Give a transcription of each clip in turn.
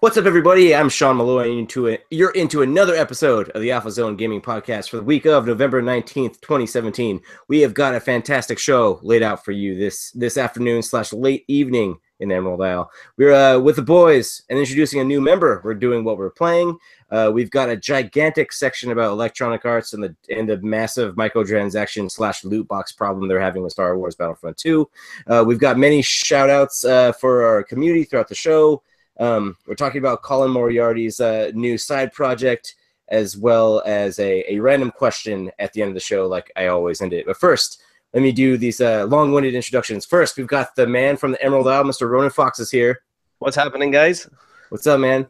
What's up, everybody? I'm Sean Malloy, and you're into another episode of the Alpha Zone Gaming Podcast for the week of November 19th, 2017. We have got a fantastic show laid out for you this afternoon / late evening in Emerald Isle. We're with the boys and introducing a new member. We're doing what we're playing. We've got a gigantic section about Electronic Arts and the massive microtransaction / loot box problem they're having with Star Wars Battlefront 2. We've got many shout outs for our community throughout the show. We're talking about Colin Moriarty's new side project, as well as a random question at the end of the show, like I always end it. But first, let me do these long-winded introductions. First, we've got the man from the Emerald Isle, Mr. Ronan Fox is here. What's happening, guys? What's up, man?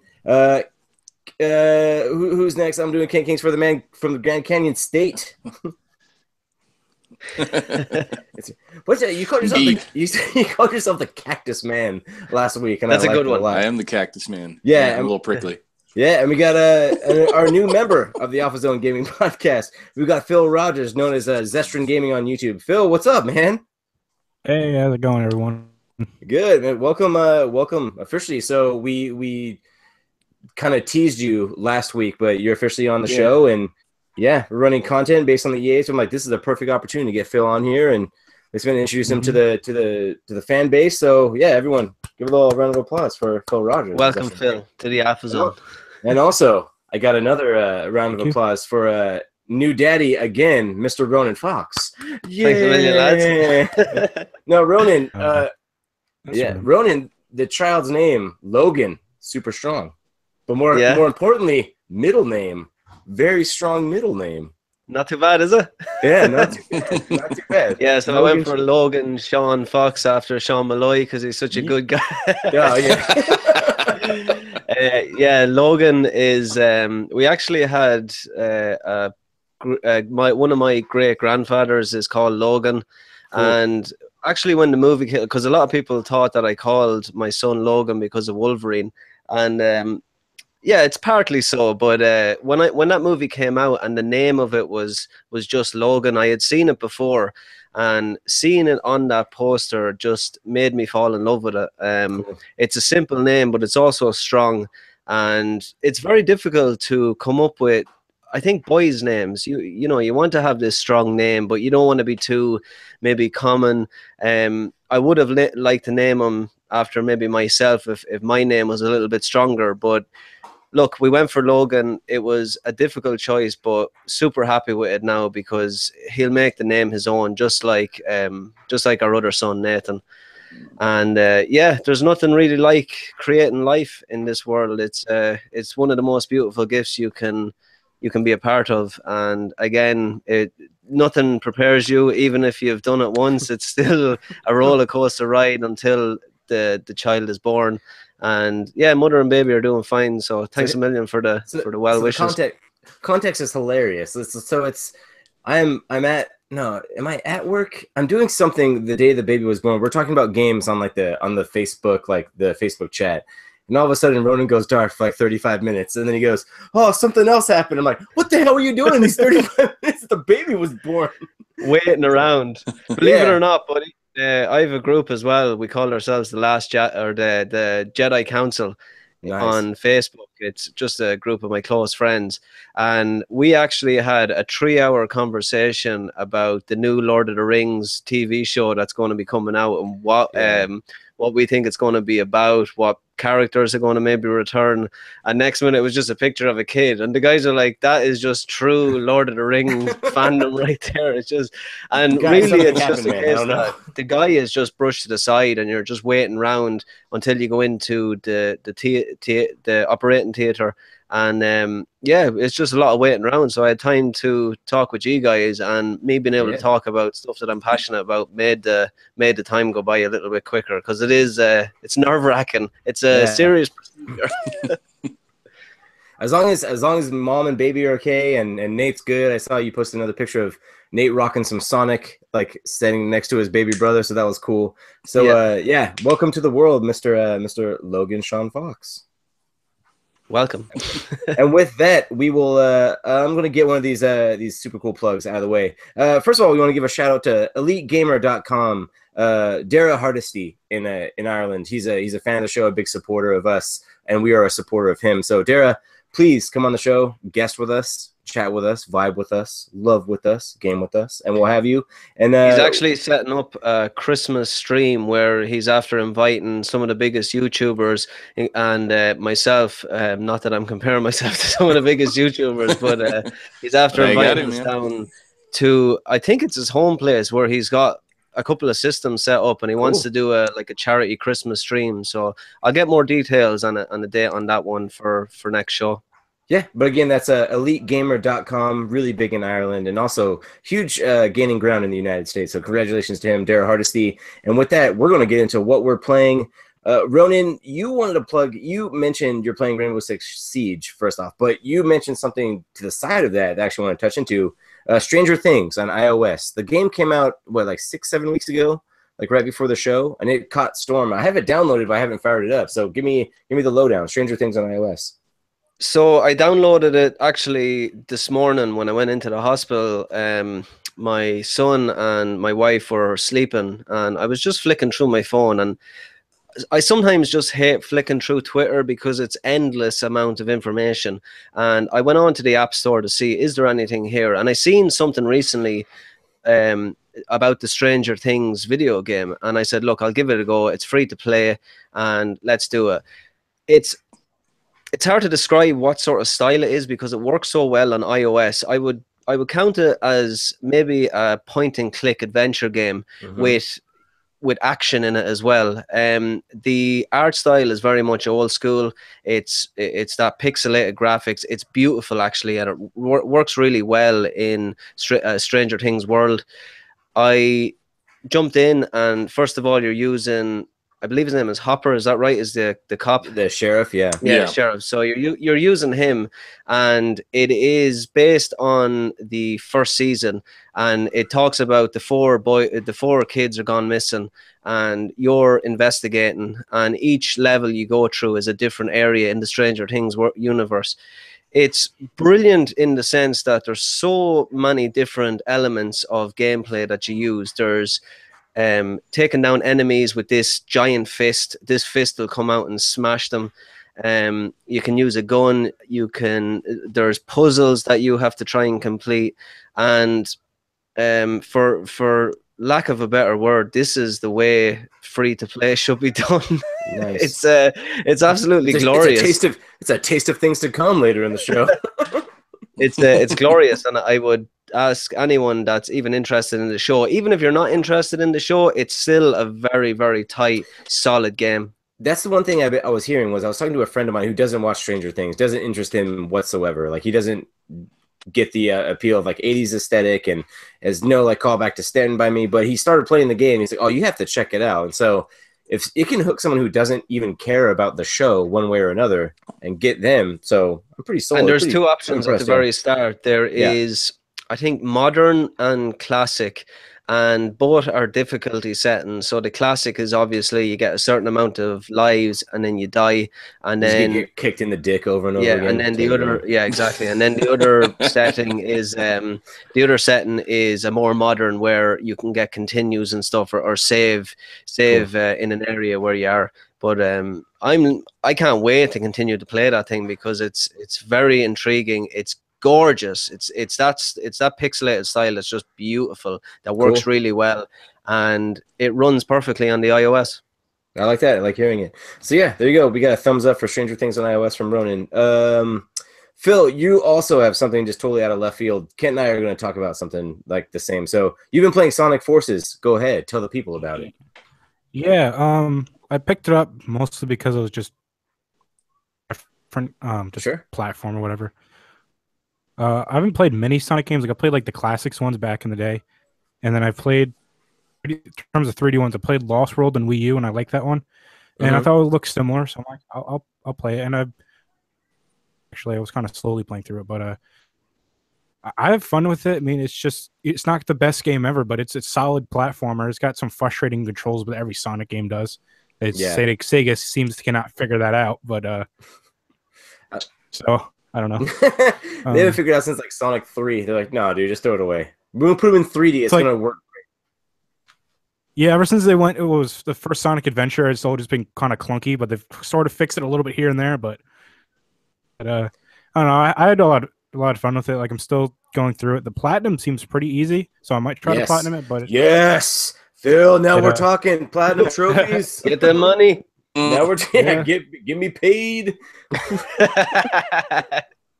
Who's next? I'm doing King Kings for the man from the Grand Canyon State. What's that? You called yourself the Cactus Man last week, and that's a good one. I am the Cactus Man. Yeah, I'm a little prickly. Yeah, and we got our new member of the Alpha Zone Gaming Podcast. We've got Phil Rogers, known as Zestrin Gaming on YouTube. Phil, what's up, man? Hey, how's it going, everyone? Good, man. Welcome officially. So we kind of teased you last week, but you're officially on the show, and yeah, we're running content based on the EA. So I'm like, this is a perfect opportunity to get Phil on here, and it's going to introduce him to the fan base. So yeah, everyone, give a little round of applause for Phil Rogers. Welcome, Phil, to the Alpha Zone. And also, I got another round of applause for new daddy again, Mr. Ronan Fox. Yeah. Thanks a million, lads. No, Ronan. Ronan. The child's name, Logan, super strong, but more importantly, middle name. Very strong middle name. Not too bad, is it? Yeah, not too bad. Yeah, so Logan, I went for Logan Sean Fox after Sean Malloy because he's such a good guy. Oh, yeah. Logan is. We actually had one of my great grandfathers is called Logan, cool. And actually when the movie came, because a lot of people thought that I called my son Logan because of Wolverine, and yeah, it's partly so, but when that movie came out and the name of it was just Logan, I had seen it before, and seeing it on that poster just made me fall in love with it. It's a simple name, but it's also strong, and it's very difficult to come up with, I think, boys' names. You know, you want to have this strong name, but you don't want to be too maybe common. I would have liked to name him after maybe myself if my name was a little bit stronger, but look, we went for Logan. It was a difficult choice, but super happy with it now because he'll make the name his own, just like our other son Nathan. And there's nothing really like creating life in this world. It's one of the most beautiful gifts you can be a part of. And again, nothing prepares you, even if you've done it once. It's still a roller coaster ride until the child is born. And yeah, mother and baby are doing fine. So thanks a million for the well wishes. Context is hilarious. Am I at work? I'm doing something the day the baby was born. We're talking about games on the Facebook, like the Facebook chat. And all of a sudden, Ronan goes dark for like 35 minutes. And then he goes, oh, something else happened. I'm like, what the hell were you doing in these 35 minutes? The baby was born. Waiting around. Believe it or not, buddy. I have a group as well. We call ourselves the the Jedi Council. Nice. On Facebook. It's just a group of my close friends, and we actually had a 3-hour conversation about the new Lord of the Rings TV show that's going to be coming out, and what we think it's going to be about, what characters are going to maybe return. And next minute it was just a picture of a kid, and the guys are like, that is just true Lord of the Rings fandom right there. It's just, and really it's just a case that the guy is just brushed to the side and you're just waiting around until you go into the operating theater. And it's just a lot of waiting around. So I had time to talk with you guys, and me being able to talk about stuff that I'm passionate about made the time go by a little bit quicker, because it is it's nerve-wracking. It's a serious procedure. As long as mom and baby are okay and Nate's good. I saw you post another picture of Nate rocking some Sonic, like standing next to his baby brother, so that was cool. So welcome to the world, Mr. Logan Sean Fox. Welcome. And with that, we will. I'm going to get one of these super cool plugs out of the way. First of all, we want to give a shout out to EliteGamer.com. Dara Hardesty in Ireland. He's a fan of the show, a big supporter of us and we are a supporter of him. So Dara, please come on the show, guest with us, chat with us, vibe with us, love with us, game with us, and we'll have you. And he's actually setting up a Christmas stream where he's after inviting some of the biggest YouTubers and myself. Not that I'm comparing myself to some of the biggest YouTubers, but he's after inviting us down to, I think it's his home place, where he's got a couple of systems set up, and he wants to do a charity Christmas stream. So I'll get more details on the date on that one for next show. Yeah, but again, that's elitegamer.com, really big in Ireland, and also huge gaining ground in the United States. So congratulations to him, Dara Hardesty. And with that, we're going to get into what we're playing. Ronan, you wanted to plug, you mentioned you're playing Rainbow Six Siege, first off, but you mentioned something to the side of that I actually want to touch into. Stranger Things on iOS. The game came out, what, like 6-7 weeks ago? Like right before the show, and it caught storm. I have it downloaded, but I haven't fired it up. So give me the lowdown. Stranger Things on iOS. So I downloaded it actually this morning when I went into the hospital. My son and my wife were sleeping, and I was just flicking through my phone, and I sometimes just hate flicking through Twitter because it's endless amount of information. And I went on to the App Store to see, is there anything here? And I seen something recently about the Stranger Things video game, and I said, look, I'll give it a go. It's free to play, and let's do it. It's hard to describe what sort of style it is because it works so well on iOS. I would count it as maybe a point and click adventure game with action in it as well. The art style is very much old school. It's that pixelated graphics. It's beautiful actually, and it works really well in Stranger Things world. I jumped in, and first of all, you're using, I believe his name is Hopper. Is that right? Is the cop? The sheriff, yeah. Yeah, the sheriff. So you're using him, and it is based on the first season, and it talks about the four kids are gone missing, and you're investigating, and each level you go through is a different area in the Stranger Things universe. It's brilliant in the sense that there's so many different elements of gameplay that you use. There's taking down enemies with this giant fist. This fist will come out and smash them. You can use a gun. There's puzzles that you have to try and complete. And for lack of a better word, this is the way free to play should be done. Nice. It's absolutely glorious. It's a taste of things to come later in the show. It's glorious, and I would ask anyone that's even interested in the show, even if you're not interested in the show, it's still a very, very tight, solid game. That's the one thing I was hearing was I was talking to a friend of mine who doesn't watch Stranger Things, doesn't interest him whatsoever. Like he doesn't get the appeal of like 80s aesthetic and has no like callback to Stand By Me, but he started playing the game. He's like, oh, you have to check it out. And so if it can hook someone who doesn't even care about the show one way or another and get them, so I'm pretty sold. And there's two options at the very start. There is, I think, modern and classic, and both are difficulty settings. So the classic is obviously you get a certain amount of lives and then you die, and then you get kicked in the dick over and over again. And then the other, exactly. And then the other setting is a more modern, where you can get continues and stuff, or save in an area where you are. But I can't wait to continue to play that thing because it's very intriguing. It's gorgeous. It's that pixelated style that's just beautiful, that works really well, and it runs perfectly on the iOS. I like that. I like hearing it. So yeah, there you go. We got a thumbs up for Stranger Things on iOS from Ronan. Phil, you also have something just totally out of left field. Kent and I are going to talk about something like the same. So you've been playing Sonic Forces. Go ahead, tell the people about it. Yeah, I picked it up mostly because it was just different, platform or whatever. I haven't played many Sonic games. Like I played like the classics ones back in the day, and then I played, in terms of 3D ones, I played Lost World and Wii U, and I liked that one. And I thought it looked similar, so I'm like, I'll play it. And I was kind of slowly playing through it, but I have fun with it. I mean, it's not the best game ever, but it's a solid platformer. It's got some frustrating controls, but every Sonic game does. Sega seems to cannot figure that out, but so. I don't know. They haven't figured it out since like Sonic 3. They're like, no, dude, just throw it away. We're gonna put them in 3D. It's gonna work Yeah, ever since they went, it was the first Sonic Adventure. It's all just been kind of clunky, but they've sort of fixed it a little bit here and there. But I don't know. I had a lot of fun with it. Like I'm still going through it. The platinum seems pretty easy, so I might try to platinum it. But yes, Phil. Now we're talking platinum trophies. Get the money. Now we're give me paid.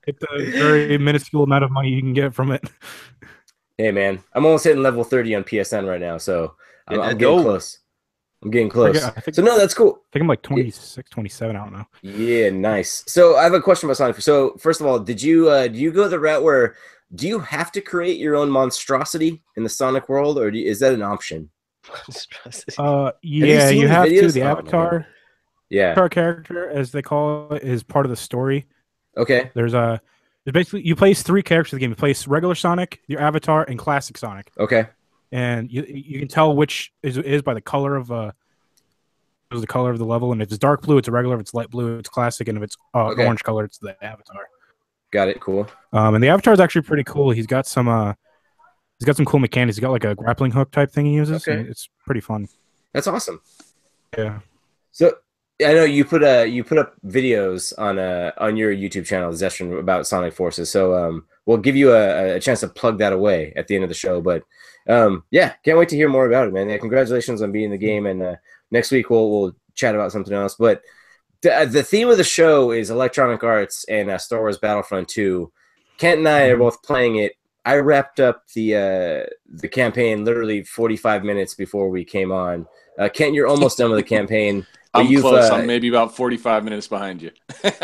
It's a very minuscule amount of money you can get from it. Hey man, I'm almost hitting level 30 on PSN right now, so I'm getting close. I'm getting close. So no, that's cool. I think I'm like 26, 27. I don't know. Yeah, nice. So I have a question about Sonic. So first of all, do you go the route where do you have to create your own monstrosity in the Sonic world, or is that an option? Yeah, you have to. The avatar, avatar character, as they call it, is part of the story. Okay. There's basically you place 3 characters in the game. You place regular Sonic, your avatar, and classic Sonic. Okay. And you can tell which is by the color of the level. And if it's dark blue, it's a regular. If it's light blue, it's classic. And if it's orange color, it's the avatar. Got it. Cool. And the avatar is actually pretty cool. He's got some cool mechanics. He's got like a grappling hook type thing he uses. Okay. It's pretty fun. That's awesome. Yeah. So I know you put up videos on your YouTube channel, Zestron, about Sonic Forces. So we'll give you a chance to plug that away at the end of the show. But yeah, can't wait to hear more about it, man. Yeah, congratulations on beating the game, and next week we'll chat about something else. But the theme of the show is Electronic Arts and Star Wars Battlefront 2. Kent and I are both playing it. I wrapped up the campaign literally 45 minutes before we came on. Kent, you're almost done with the campaigin. I'm close. I'm maybe about 45 minutes behind you.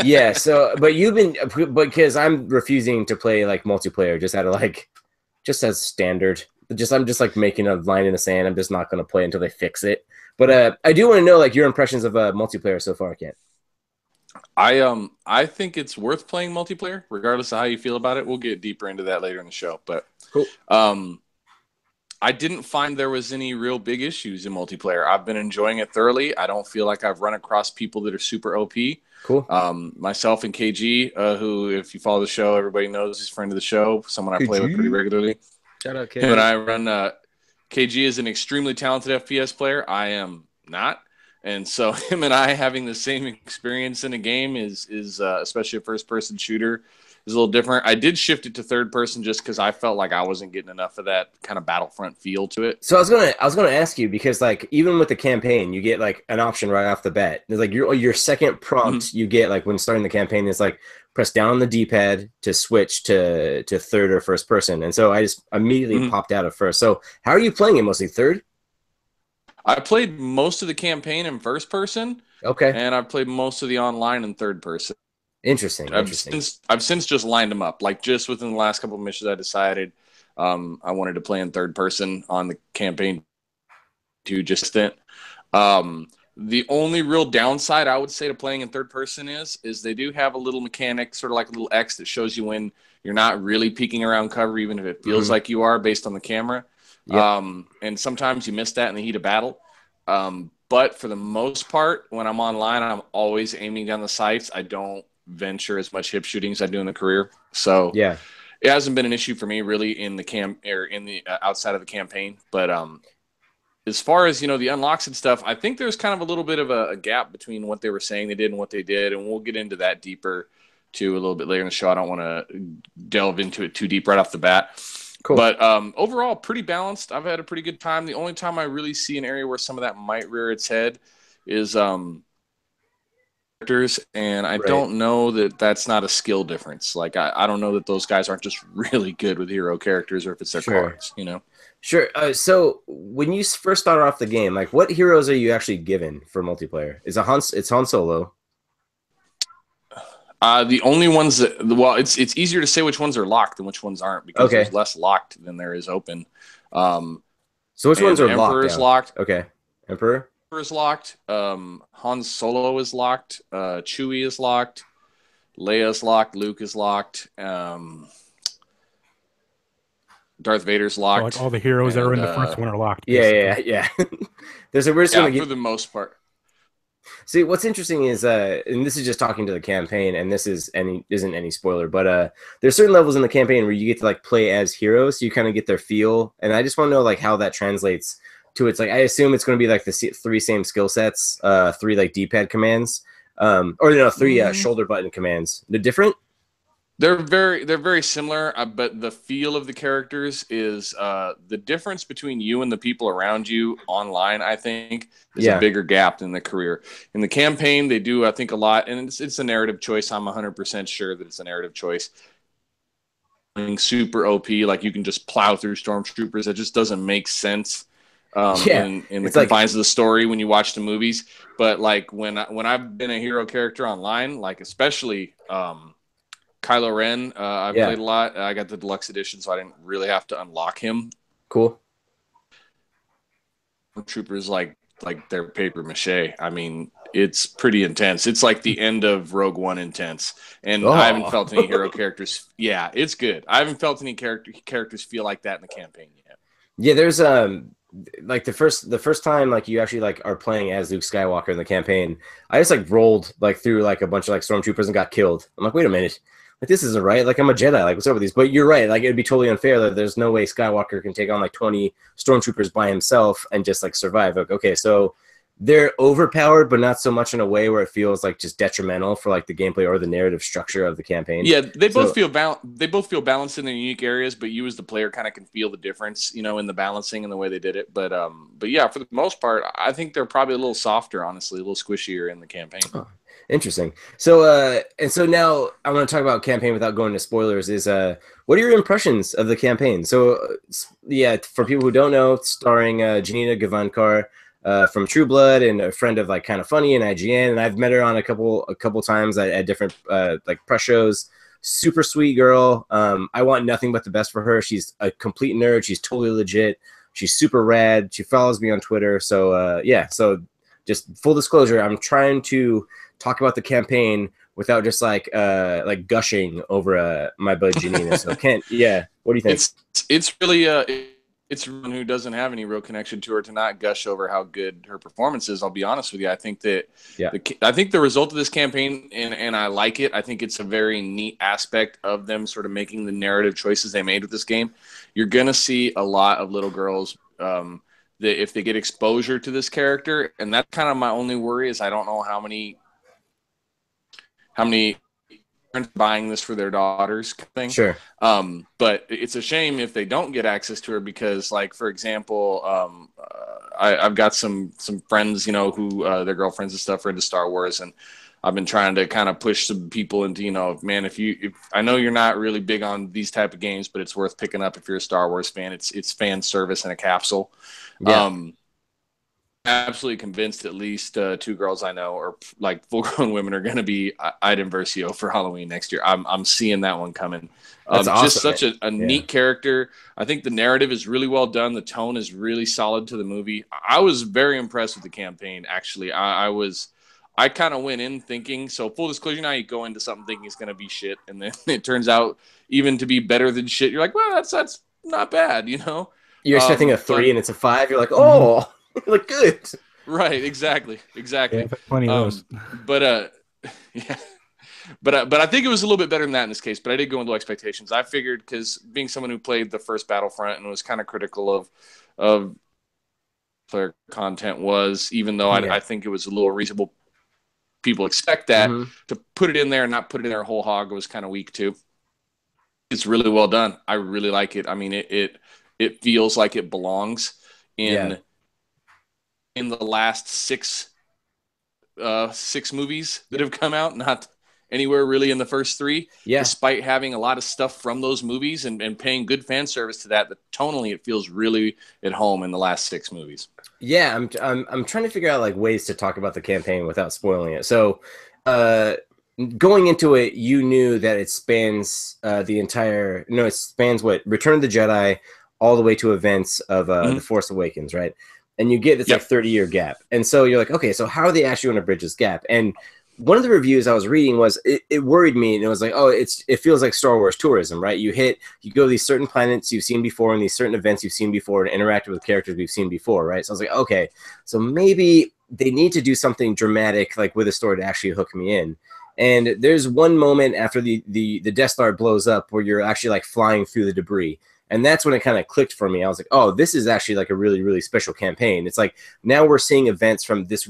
Yeah. So, but because I'm refusing to play like multiplayer, just as standard. I'm just like making a line in the sand. I'm just not going to play until they fix it. But I do want to know like your impressions of multiplayer so far, Kent. I think it's worth playing multiplayer, regardless of how you feel about it. We'll get deeper into that later in the show. But cool. I didn't find there was any real big issues in multiplayer. I've been enjoying it thoroughly. I don't feel like I've run across people that are super OP. Cool. Myself and KG, who, if you follow the show, everybody knows is a friend of the show, someone I play with pretty regularly. Shout out, KG. Him and I run. KG is an extremely talented FPS player. I am not. And so him and I having the same experience in a game is especially a first-person shooter, is a little different. I did shift it to third person just because I felt like I wasn't getting enough of that kind of Battlefront feel to it. So I was gonna ask you, because like even with the campaign, you get like an option right off the bat. There's like your second prompt you get like when starting the campaign is like press down on the D-pad to switch to third or first person. And so I just immediately popped out of first. So how are you playing it? Mostly third? I played most of the campaign in first person. Okay. And I've played most of the online in third person. Interesting. I've since just lined them up. Like just within the last couple of missions, I decided I wanted to play in third person on the campaign to just stint. The only real downside I would say to playing in third person is they do have a little mechanic, sort of like a little X that shows you when you're not really peeking around cover, even if it feels like you are based on the camera. Yep. And sometimes you miss that in the heat of battle. But for the most part, when I'm online, I'm always aiming down the sights. I don't venture as much hip shooting as I do in the career. So yeah, it hasn't been an issue for me really in the outside of the campaign. But as far as, the unlocks and stuff, I think there's kind of a little bit of a gap between what they were saying they did and what they did. And we'll get into that deeper too a little bit later in the show. I don't want to delve into it too deep right off the bat. Cool. But overall, pretty balanced. I've had a pretty good time. The only time I really see an area where some of that might rear its head is characters, and I don't know that that's not a skill difference. Like, I don't know that those guys aren't just really good with hero characters, or if it's their cards, Sure. So when you first start off the game, like, what heroes are you actually given for multiplayer? It's Han Solo. The only ones it's easier to say which ones are locked than which ones aren't, because there's less locked than there is open. So which ones are locked? Emperor is locked. Okay. Emperor is locked. Han Solo is locked. Chewie is locked. Leia is locked. Luke is locked. Darth Vader's locked. Like all the heroes that are in the first one are locked. Yeah. We're just gonna for the most part. See, what's interesting is, and this is just talking to the campaign, and this isn't any spoiler, but there's certain levels in the campaign where you get to like play as heroes, so you kind of get their feel, and I just want to know like how that translates to its like I assume it's going to be like the three same skill sets, three like D-pad commands, or no, three shoulder button commands. They're different. They're very similar, but the feel of the characters is the difference between you and the people around you online. I think is a bigger gap than the career. In the campaign, they do I think a lot, and it's a narrative choice. I'm 100% sure that it's a narrative choice. Super OP, like you can just plow through stormtroopers. It just doesn't make sense in the confines of the story when you watch the movies. But like when I've been a hero character online, like especially. Kylo Ren, I played a lot. I got the deluxe edition, so I didn't really have to unlock him. Cool. Troopers like they're paper mache. I mean, it's pretty intense. It's like the end of Rogue One intense. And I haven't felt any hero characters. Yeah, it's good. I haven't felt any characters feel like that in the campaign yet. Yeah, there's like the first time like you actually like are playing as Luke Skywalker in the campaign. I just like rolled like through like a bunch of like stormtroopers and got killed. I'm like, wait a minute. Like, this isn't right. Like, I'm a Jedi. Like, what's up with these? But you're right. Like, it'd be totally unfair that there's no way Skywalker can take on, like, 20 stormtroopers by himself and just, like, survive. Like, okay, so they're overpowered, but not so much in a way where it feels, like, just detrimental for, like, the gameplay or the narrative structure of the campaign. Yeah, they both feel balanced in their unique areas, but you as the player kind of can feel the difference, you know, in the balancing and the way they did it. But yeah, for the most part, I think they're probably a little softer, honestly, a little squishier in the campaign. Oh. Interesting. So and so now I want to talk about campaign without going to spoilers. Is what are your impressions of the campaign? So yeah, for people who don't know, it's starring Janina Gavankar from True Blood and a friend of like Kind of Funny and IGN, and I've met her on a couple times at different like press shows. Super sweet girl. I want nothing but the best for her. She's a complete nerd. She's totally legit. She's super rad. She follows me on Twitter. So yeah. So just full disclosure, I'm trying to talk about the campaign without just like gushing over my buddy Janina. So Kent, what do you think? It's really it's someone who doesn't have any real connection to her to not gush over how good her performance is. I'll be honest with you. I think that I think the result of this campaign, and I like it. I think it's a very neat aspect of them sort of making the narrative choices they made with this game. You're gonna see a lot of little girls that if they get exposure to this character, and that's kind of my only worry is I don't know how many parents buying this for their daughters thing. Sure. But it's a shame if they don't get access to her because, like, for example, I've got some friends, you know, who their girlfriends and stuff are into Star Wars, and I've been trying to kind of push some people into, you know, man, if I know you're not really big on these type of games, but it's worth picking up if you're a Star Wars fan. It's fan service in a capsule. Yeah. Absolutely convinced at least two girls I know or like full-grown women are going to be Iden Versio for Halloween next year. I'm seeing that one coming. That's awesome, just such a neat character. I think the narrative is really well done. The tone is really solid to the movie. I was very impressed with the campaign. Actually, I kind of went in thinking, so full disclosure, now you go into something thinking it's going to be shit, and then it turns out even to be better than shit. You're like, well, that's not bad, you know. You're expecting a 3 and it's a 5. You're like, oh. Look good, right? Exactly. Yeah, plenty of those. But yeah, but I think it was a little bit better than that in this case. But I did go into low expectations. I figured because being someone who played the first Battlefront and was kind of critical of player content was, even though I think it was a little reasonable. People expect that to put it in there and not put it in there whole hog was kind of weak too. It's really well done. I really like it. I mean, it feels like it belongs in the last six movies that have come out, not anywhere really in the first 3, despite having a lot of stuff from those movies and paying good fan service to that. But tonally, it feels really at home in the last 6 movies. Yeah, I'm trying to figure out like ways to talk about the campaign without spoiling it. So, going into it, you knew that it spans it spans what Return of the Jedi all the way to events of The Force Awakens, right? And you get this like 30-year gap. And so you're like, okay, so how are they actually going to bridge this gap? And one of the reviews I was reading was it worried me, and it was like, oh, it feels like Star Wars tourism, right? You go to these certain planets you've seen before and these certain events you've seen before and interact with characters we've seen before, right? So I was like, okay, so maybe they need to do something dramatic like with a story to actually hook me in. And there's one moment after the Death Star blows up where you're actually like flying through the debris. And that's when it kind of clicked for me. I was like, oh, this is actually like a really, really special campaign. It's like now we're seeing events from this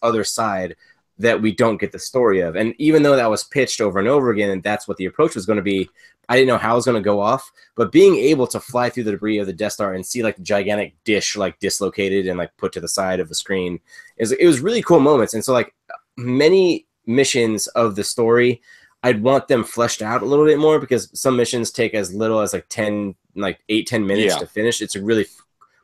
other side that we don't get the story of. And even though that was pitched over and over again, and that's what the approach was going to be, I didn't know how it was going to go off. But being able to fly through the debris of the Death Star and see like the gigantic dish like dislocated and like put to the side of the screen, it was really cool moments. And so like many missions of the story, I'd want them fleshed out a little bit more, because some missions take as little as like 10 minutes to finish. It's a really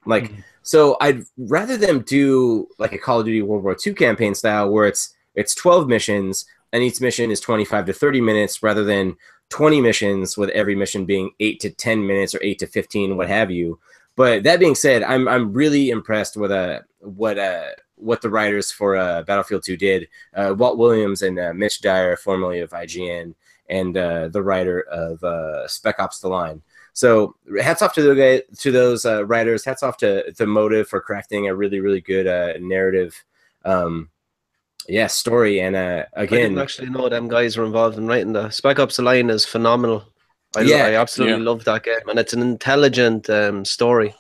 like so I'd rather them do like a Call of Duty World War II campaign style where it's 12 missions and each mission is 25 to 30 minutes rather than 20 missions with every mission being 8 to 10 minutes or 8 to 15, what have you. But that being said, I'm really impressed with what the writers for Battlefield 2 did. Walt Williams and Mitch Dyer, formerly of IGN, and the writer of Spec Ops: The Line. So hats off to those writers. Hats off to the Motive for crafting a really, really good narrative story. And again, I didn't actually know them guys were involved in writing the Spec Ops: The Line is phenomenal. I absolutely love that game, and it's an intelligent story.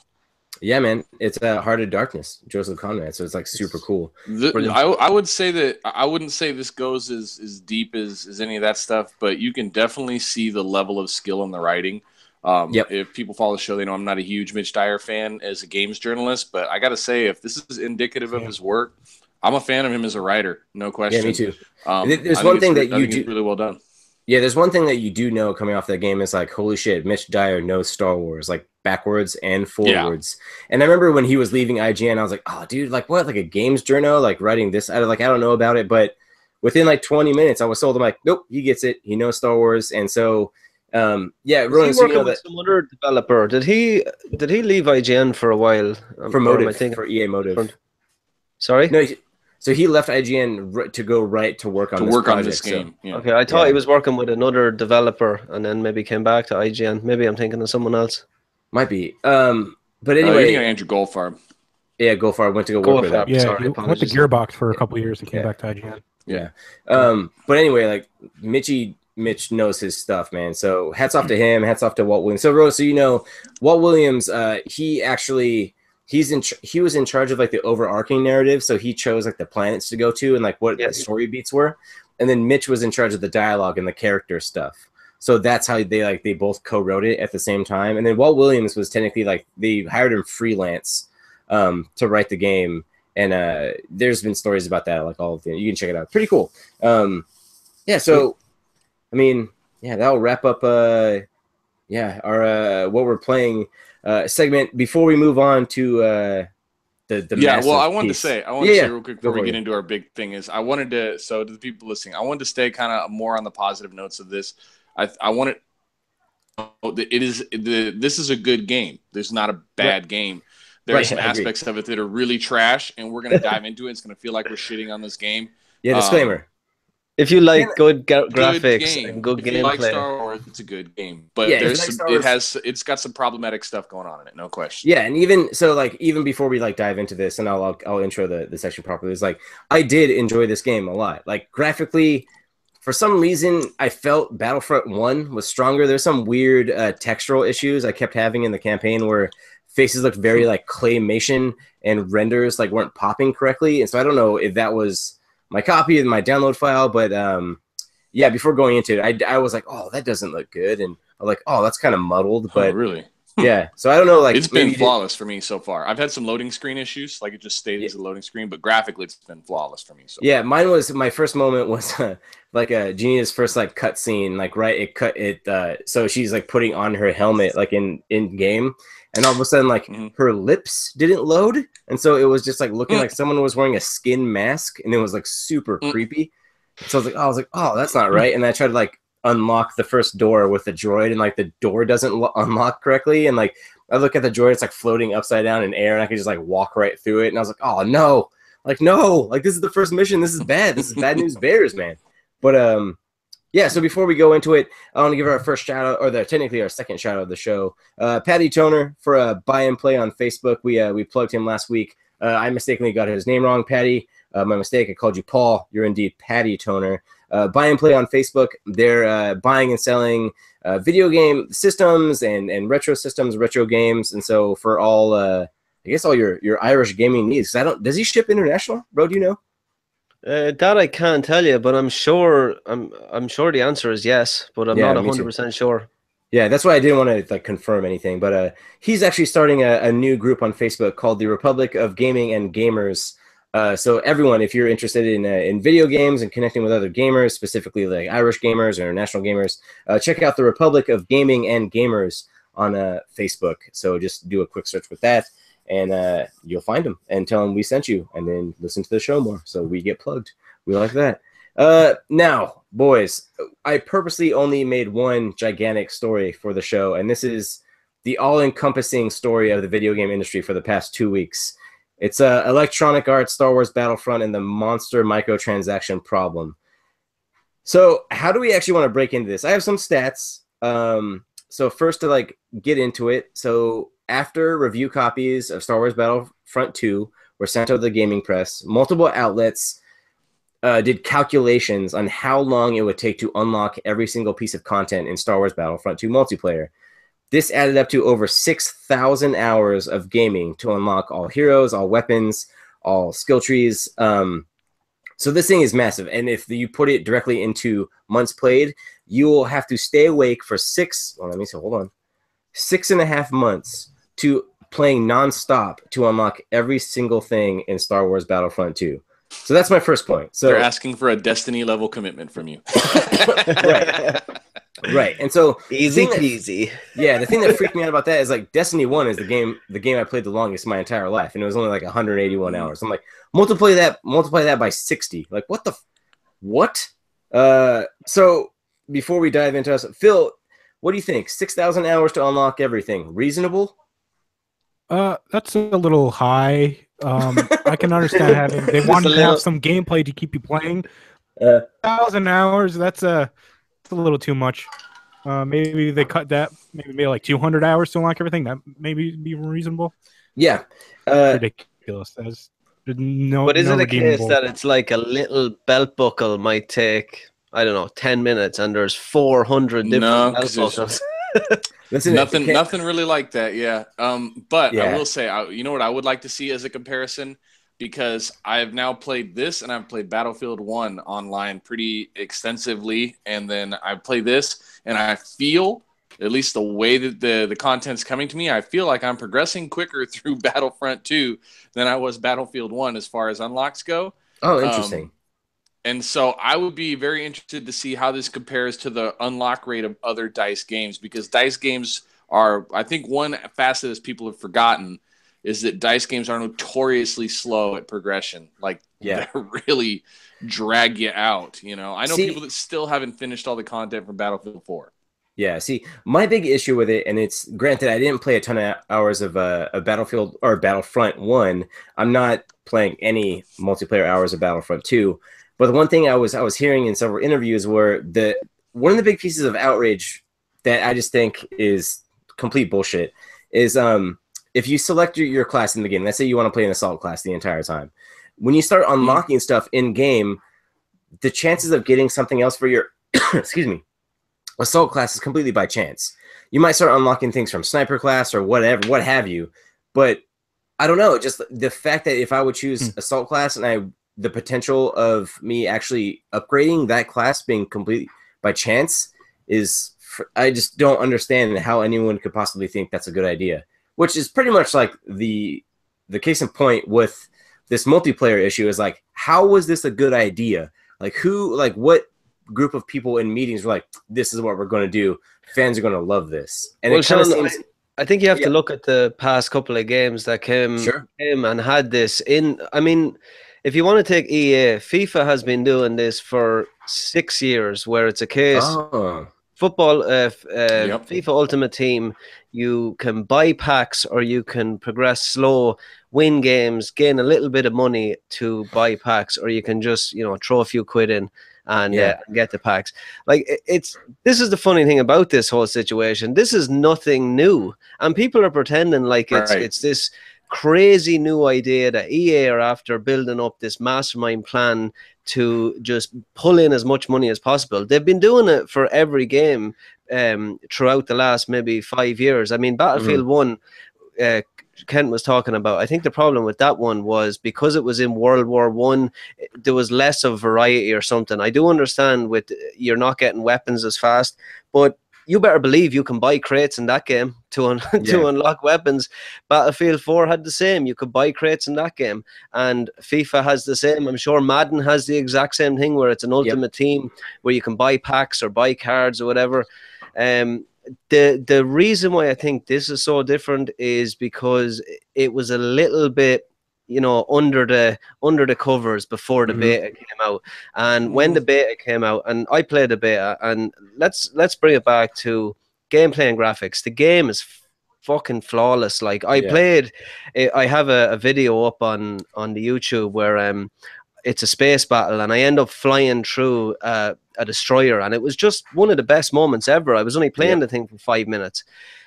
Yeah, man, it's Heart of Darkness, Joseph Conrad. So it's like super cool. I would say that I wouldn't say this goes as deep as any of that stuff, but you can definitely see the level of skill in the writing. If people follow the show, they know I'm not a huge Mitch Dyer fan as a games journalist, but I got to say, if this is indicative of his work, I'm a fan of him as a writer, no question. Yeah, me too. There's one thing that you do really well done. Yeah, there's one thing that you do know coming off that game is like, holy shit, Mitch Dyer knows Star Wars, like backwards and forwards. Yeah. And I remember when he was leaving IGN, I was like, oh, dude, like what? Like a games journal, like writing this? I don't know about it. But within like 20 minutes, I was told, I'm like, nope, he gets it. He knows Star Wars. And so, Ronan, was he working with some other developer? Did he leave IGN for a while? For Motive, for EA Motive. Sorry? No, so he left IGN to go to work on this game. So. Yeah. Okay, I thought he was working with another developer and then maybe came back to IGN. Maybe I'm thinking of someone else. Might be. But anyway, Andrew Goldfarb. Yeah, Goldfarb went to go work with that. Yeah, he went to Gearbox for a couple of years and came back to IGN. Yeah. But anyway, like Mitch knows his stuff, man. So hats off to him. Hats off to Walt Williams. So Rose, Walt Williams, he was in charge of like the overarching narrative. So he chose like the planets to go to and like what the story beats were. And then Mitch was in charge of the dialogue and the character stuff. So that's how they both co-wrote it at the same time. And then Walt Williams was technically like they hired him freelance to write the game. And there's been stories about that, like all of them. You can check it out. Pretty cool. So I mean, that'll wrap up our what we're playing segment before we move on to the I wanted to say real quick before we get into our big thing is to the people listening, I wanted to stay kind of more on the positive notes of this. I wanted this is a good game. There's not a bad game. There are some aspects of it that are really trash, and we're going to dive into it. It's going to feel like we're shitting on this game. Yeah, disclaimer. If you like good graphics and good gameplay, if you like Star Wars, it's a good game. But it's got some problematic stuff going on in it, no question. Yeah, and even before we like dive into this, and I'll intro the section properly. It's like I did enjoy this game a lot. Like graphically, for some reason, I felt Battlefront 1 was stronger. There's some weird textural issues I kept having in the campaign where faces looked very like claymation and renders like weren't popping correctly. And so I don't know if that was my copy of my download file, but before going into it, I was like, oh, that doesn't look good, and I'm like, oh, that's kind of muddled. But really, yeah. So I don't know, like it's been flawless for me so far. I've had some loading screen issues, like it just stayed as a loading screen, but graphically, it's been flawless for me. So mine was my first moment was like Gina's first like cut scene, like so she's like putting on her helmet like in game. And all of a sudden, like her lips didn't load, and so it was just like looking like someone was wearing a skin mask, and it was like super creepy. So I was like, oh, that's not right. And I tried to like unlock the first door with the droid, and like the door doesn't unlock correctly. And like I look at the droid, it's like floating upside down in air, and I could just like walk right through it. And I was like, oh no, like this is the first mission. This is bad. This is bad news bears, man. But so before we go into it, I want to give our first shout out, or technically our second shout out of the show, Patty Toner for a buy and play on Facebook. We plugged him last week. I mistakenly got his name wrong, Patty. My mistake. I called you Paul. You're indeed Patty Toner. Buy and Play on Facebook. They're buying and selling video game systems and retro systems, retro games. And so for all, I guess all your Irish gaming needs. Does he ship international, bro? Do you know? That I can't tell you, but I'm sure the answer is yes, but I'm not 100% sure. Yeah, that's why I didn't want to like confirm anything. But he's actually starting a new group on Facebook called the Republic of Gaming and Gamers. So everyone, if you're interested in video games and connecting with other gamers, specifically like Irish gamers or international gamers, check out the Republic of Gaming and Gamers on Facebook. So just do a quick search with that, and you'll find them and tell them we sent you, and then listen to the show more so we get plugged. We like that. Now, boys, I purposely only made one gigantic story for the show, and this is the all-encompassing story of the video game industry for the past 2 weeks. It's Electronic Arts, Star Wars Battlefront, and the monster microtransaction problem. So how do we actually want to break into this? I have some stats. So first to like get into it. So after review copies of Star Wars Battlefront 2 were sent out to the gaming press, multiple outlets did calculations on how long it would take to unlock every single piece of content in Star Wars Battlefront 2 multiplayer. This added up to over 6,000 hours of gaming to unlock all heroes, all weapons, all skill trees. So this thing is massive. And if you put it directly into months played, you will have to stay awake for 6.5 months to playing nonstop to unlock every single thing in Star Wars Battlefront 2. So that's my first point. So they're asking for a Destiny level commitment from you. Right. And so easy peasy. Yeah, the thing that freaked me out about that is like Destiny 1 is the game I played the longest in my entire life, and it was only like 181 hours. I'm like, multiply that by 60. Like what? So before we dive into us, Phil, what do you think? 6,000 hours to unlock everything. Reasonable? That's a little high. I can understand they wanted to have some gameplay to keep you playing. 1,000 hours, that's a little too much. Maybe they cut that. Maybe like 200 hours to unlock everything. That maybe be reasonable. Yeah, ridiculous. But is it a case that it's like a little belt buckle might take, I don't know, 10 minutes, and there's 400 different belt buckles? Nothing really like that. Yeah. But I will say, you know what I would like to see as a comparison, because I have now played this and I've played Battlefield 1 online pretty extensively. And then I play this and I feel, at least the way that the content's coming to me, I feel like I'm progressing quicker through Battlefront 2 than I was Battlefield 1 as far as unlocks go. Oh, interesting. And so I would be very interested to see how this compares to the unlock rate of other DICE games, because DICE games are, I think one facet that people have forgotten is that DICE games are notoriously slow at progression. Like, they really drag you out. You know, I know people that still haven't finished all the content from Battlefield 4. Yeah, see, my big issue with it, and it's granted I didn't play a ton of hours of Battlefield or Battlefront 1. I'm not playing any multiplayer hours of Battlefront 2. But the one thing I was hearing in several interviews were one of the big pieces of outrage that I just think is complete bullshit is if you select your class in the game, let's say you want to play an assault class the entire time, when you start unlocking stuff in game, the chances of getting something else for your assault class is completely by chance. You might start unlocking things from sniper class or whatever, what have you, but I don't know. Just the fact that if I would choose assault class and the potential of me actually upgrading that class being completely by chance I just don't understand how anyone could possibly think that's a good idea, which is pretty much like the case in point with this multiplayer issue is like, how was this a good idea? Like what group of people in meetings were like, this is what we're going to do. Fans are going to love this. And it kind of seems... I think you have to look at the past couple of games that came and had this in. I mean, if you want to take EA, FIFA has been doing this for 6 years, where it's a case football, FIFA Ultimate Team, you can buy packs or you can progress slow, win games, gain a little bit of money to buy packs, or you can just, throw a few quid in and get the packs. Like this is the funny thing about this whole situation. This is nothing new, and people are pretending like it's this crazy new idea that EA are after building up this mastermind plan to just pull in as much money as possible. They've been doing it for every game throughout the last maybe 5 years. I mean, Battlefield 1, Kent was talking about, I think the problem with that one was because it was in World War One, there was less of variety or something. I do understand with you're not getting weapons as fast, but you better believe you can buy crates in that game to unlock weapons. Battlefield 4 had the same. You could buy crates in that game. And FIFA has the same. I'm sure Madden has the exact same thing where it's an ultimate team where you can buy packs or buy cards or whatever. The reason why I think this is so different is because it was a little bit, you know, under the covers before the beta came out. And when the beta came out, and I played the beta, and let's bring it back to gameplay and graphics. The game is fucking flawless. Like I have a video up on the YouTube where it's a space battle, and I end up flying through a destroyer, and it was just one of the best moments ever. I was only playing the thing for 5 minutes,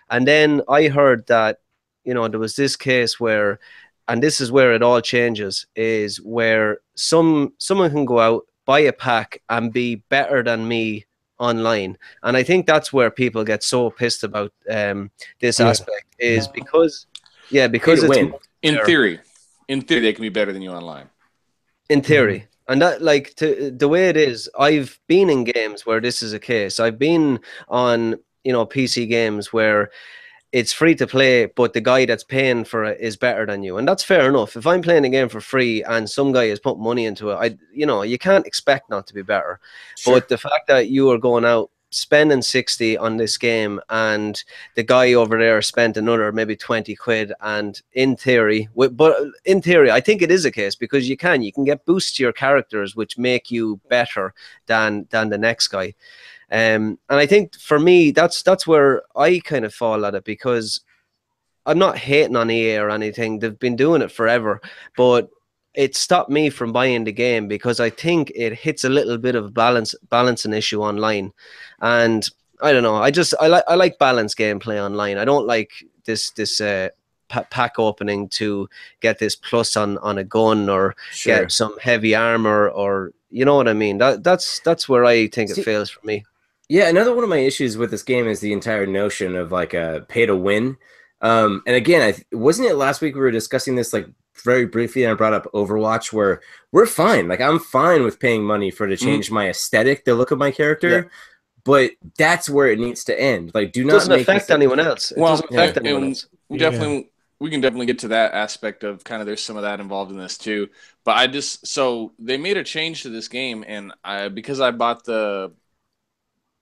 and then I heard that, you know, there was this case where, and this is where it all changes, is where someone can go out, buy a pack, and be better than me online. And I think that's where people get so pissed about this aspect, is because it's win. In theory they can be better than you online. In theory. And that, like, the way it is, I've been in games where this is a case. I've been on, you know, PC games where it's free to play, but the guy that's paying for it is better than you. And that's fair enough. If I'm playing a game for free and some guy has put money into it, you can't expect not to be better. Sure. But the fact that you are going out spending 60 on this game and the guy over there spent another maybe 20 quid, and in theory I think it is a case because you can get boosts to your characters which make you better than the next guy. And I think for me that's where I kind of fall at it, because I'm not hating on EA or anything. They've been doing it forever, but it stopped me from buying the game because I think it hits a little bit of balancing issue online. And I don't know. I like balanced gameplay online. I don't like this pack opening to get this plus on a gun or get some heavy armor, or you know what I mean. That's where I think it fails for me. Yeah, another one of my issues with this game is the entire notion of like a pay to win. And again, wasn't it last week we were discussing this like very briefly, and I brought up Overwatch, where we're fine. Like I'm fine with paying money to change my aesthetic, the look of my character, but that's where it needs to end. Like, do not doesn't affect anyone else. It doesn't affect anyone else. We can definitely get to that aspect of kind of there's some of that involved in this too. But so they made a change to this game, and because I bought the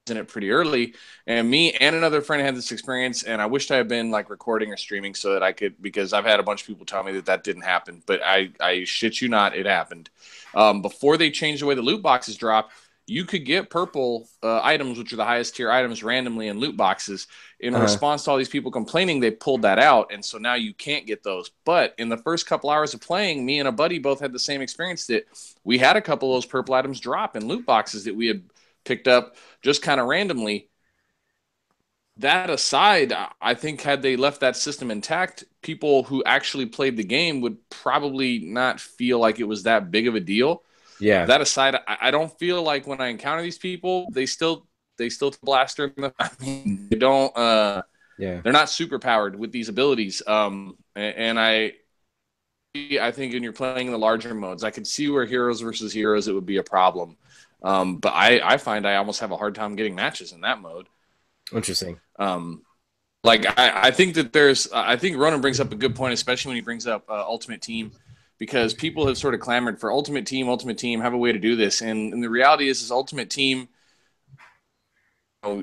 in it pretty early, and me and another friend had this experience, and I wished I had been like recording or streaming so that I could, because I've had a bunch of people tell me that didn't happen, but I shit you not, it happened. Before they changed the way the loot boxes drop, you could get purple items, which are the highest tier items, randomly in loot boxes. In response to all these people complaining, they pulled that out, and so now you can't get those. But in the first couple hours of playing, me and a buddy both had the same experience, that we had a couple of those purple items drop in loot boxes that we had picked up just kind of randomly. That aside, I think had they left that system intact, people who actually played the game would probably not feel like it was that big of a deal. Yeah. That aside, I don't feel like when I encounter these people, they still blaster. I mean, they don't. They're not super powered with these abilities. And I think when you're playing the larger modes, I could see where heroes versus heroes it would be a problem. But I find I almost have a hard time getting matches in that mode. Interesting. I think that I think Ronan brings up a good point, especially when he brings up Ultimate Team, because people have sort of clamored for Ultimate Team, have a way to do this. And the reality is Ultimate Team,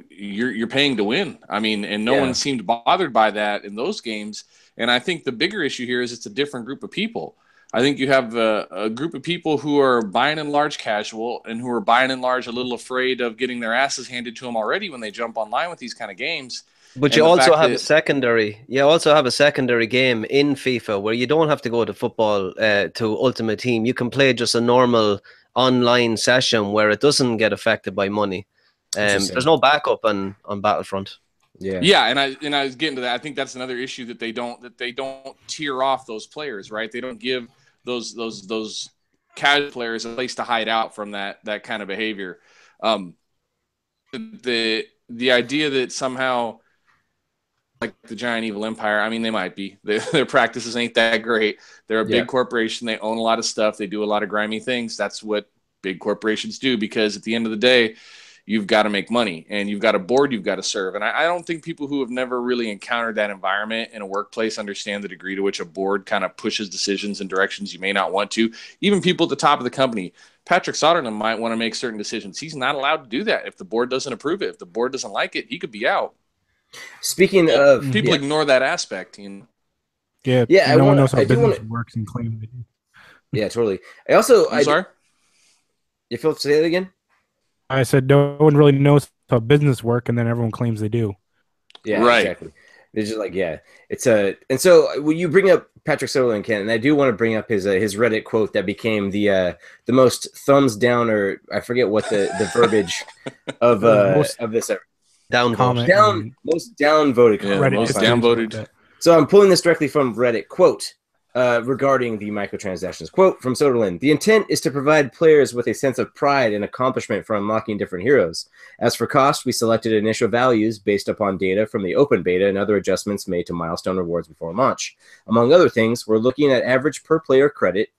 you're paying to win. I mean, and no one seemed bothered by that in those games. And I think the bigger issue here is it's a different group of people. I think you have a group of people who are buying in large casual and who are buying in large a little afraid of getting their asses handed to them already when they jump online with these kind of games. But you also have a secondary game in FIFA where you don't have to go to football to Ultimate Team. You can play just a normal online session where it doesn't get affected by money. There's no backup on Battlefront. Yeah, and I was getting to that. I think that's another issue that they don't tier off those players, right? They don't give those casual players a place to hide out from that kind of behavior. The idea that somehow, like the giant evil empire, I mean, they might be. Their practices ain't that great. They're a big corporation. They own a lot of stuff. They do a lot of grimy things. That's what big corporations do, because at the end of the day, you've got to make money, and you've got a board you've got to serve. And I don't think people who have never really encountered that environment in a workplace understand the degree to which a board kind of pushes decisions in directions you may not want to. Even people at the top of the company, Patrick Soderlund might want to make certain decisions. He's not allowed to do that if the board doesn't approve it. If the board doesn't like it, he could be out. Speaking of, people ignore that aspect. Yeah, no one knows how business works and claim they do. Yeah, totally. I'm sorry. You feel to say that again? I said no one really knows how business work, and then everyone claims they do. Yeah, right. Exactly. It's just like, it's and so when you bring up Patrick Soderlund, Ken, and I do want to bring up his Reddit quote that became the most thumbs down, or I forget what the verbiage of this ever. Most downvoted comment. Most downvoted. So I'm pulling this directly from Reddit. Quote, regarding the microtransactions. Quote from Soderlund: "The intent is to provide players with a sense of pride and accomplishment for unlocking different heroes. As for cost, we selected initial values based upon data from the open beta and other adjustments made to milestone rewards before launch. Among other things, we're looking at average per player credit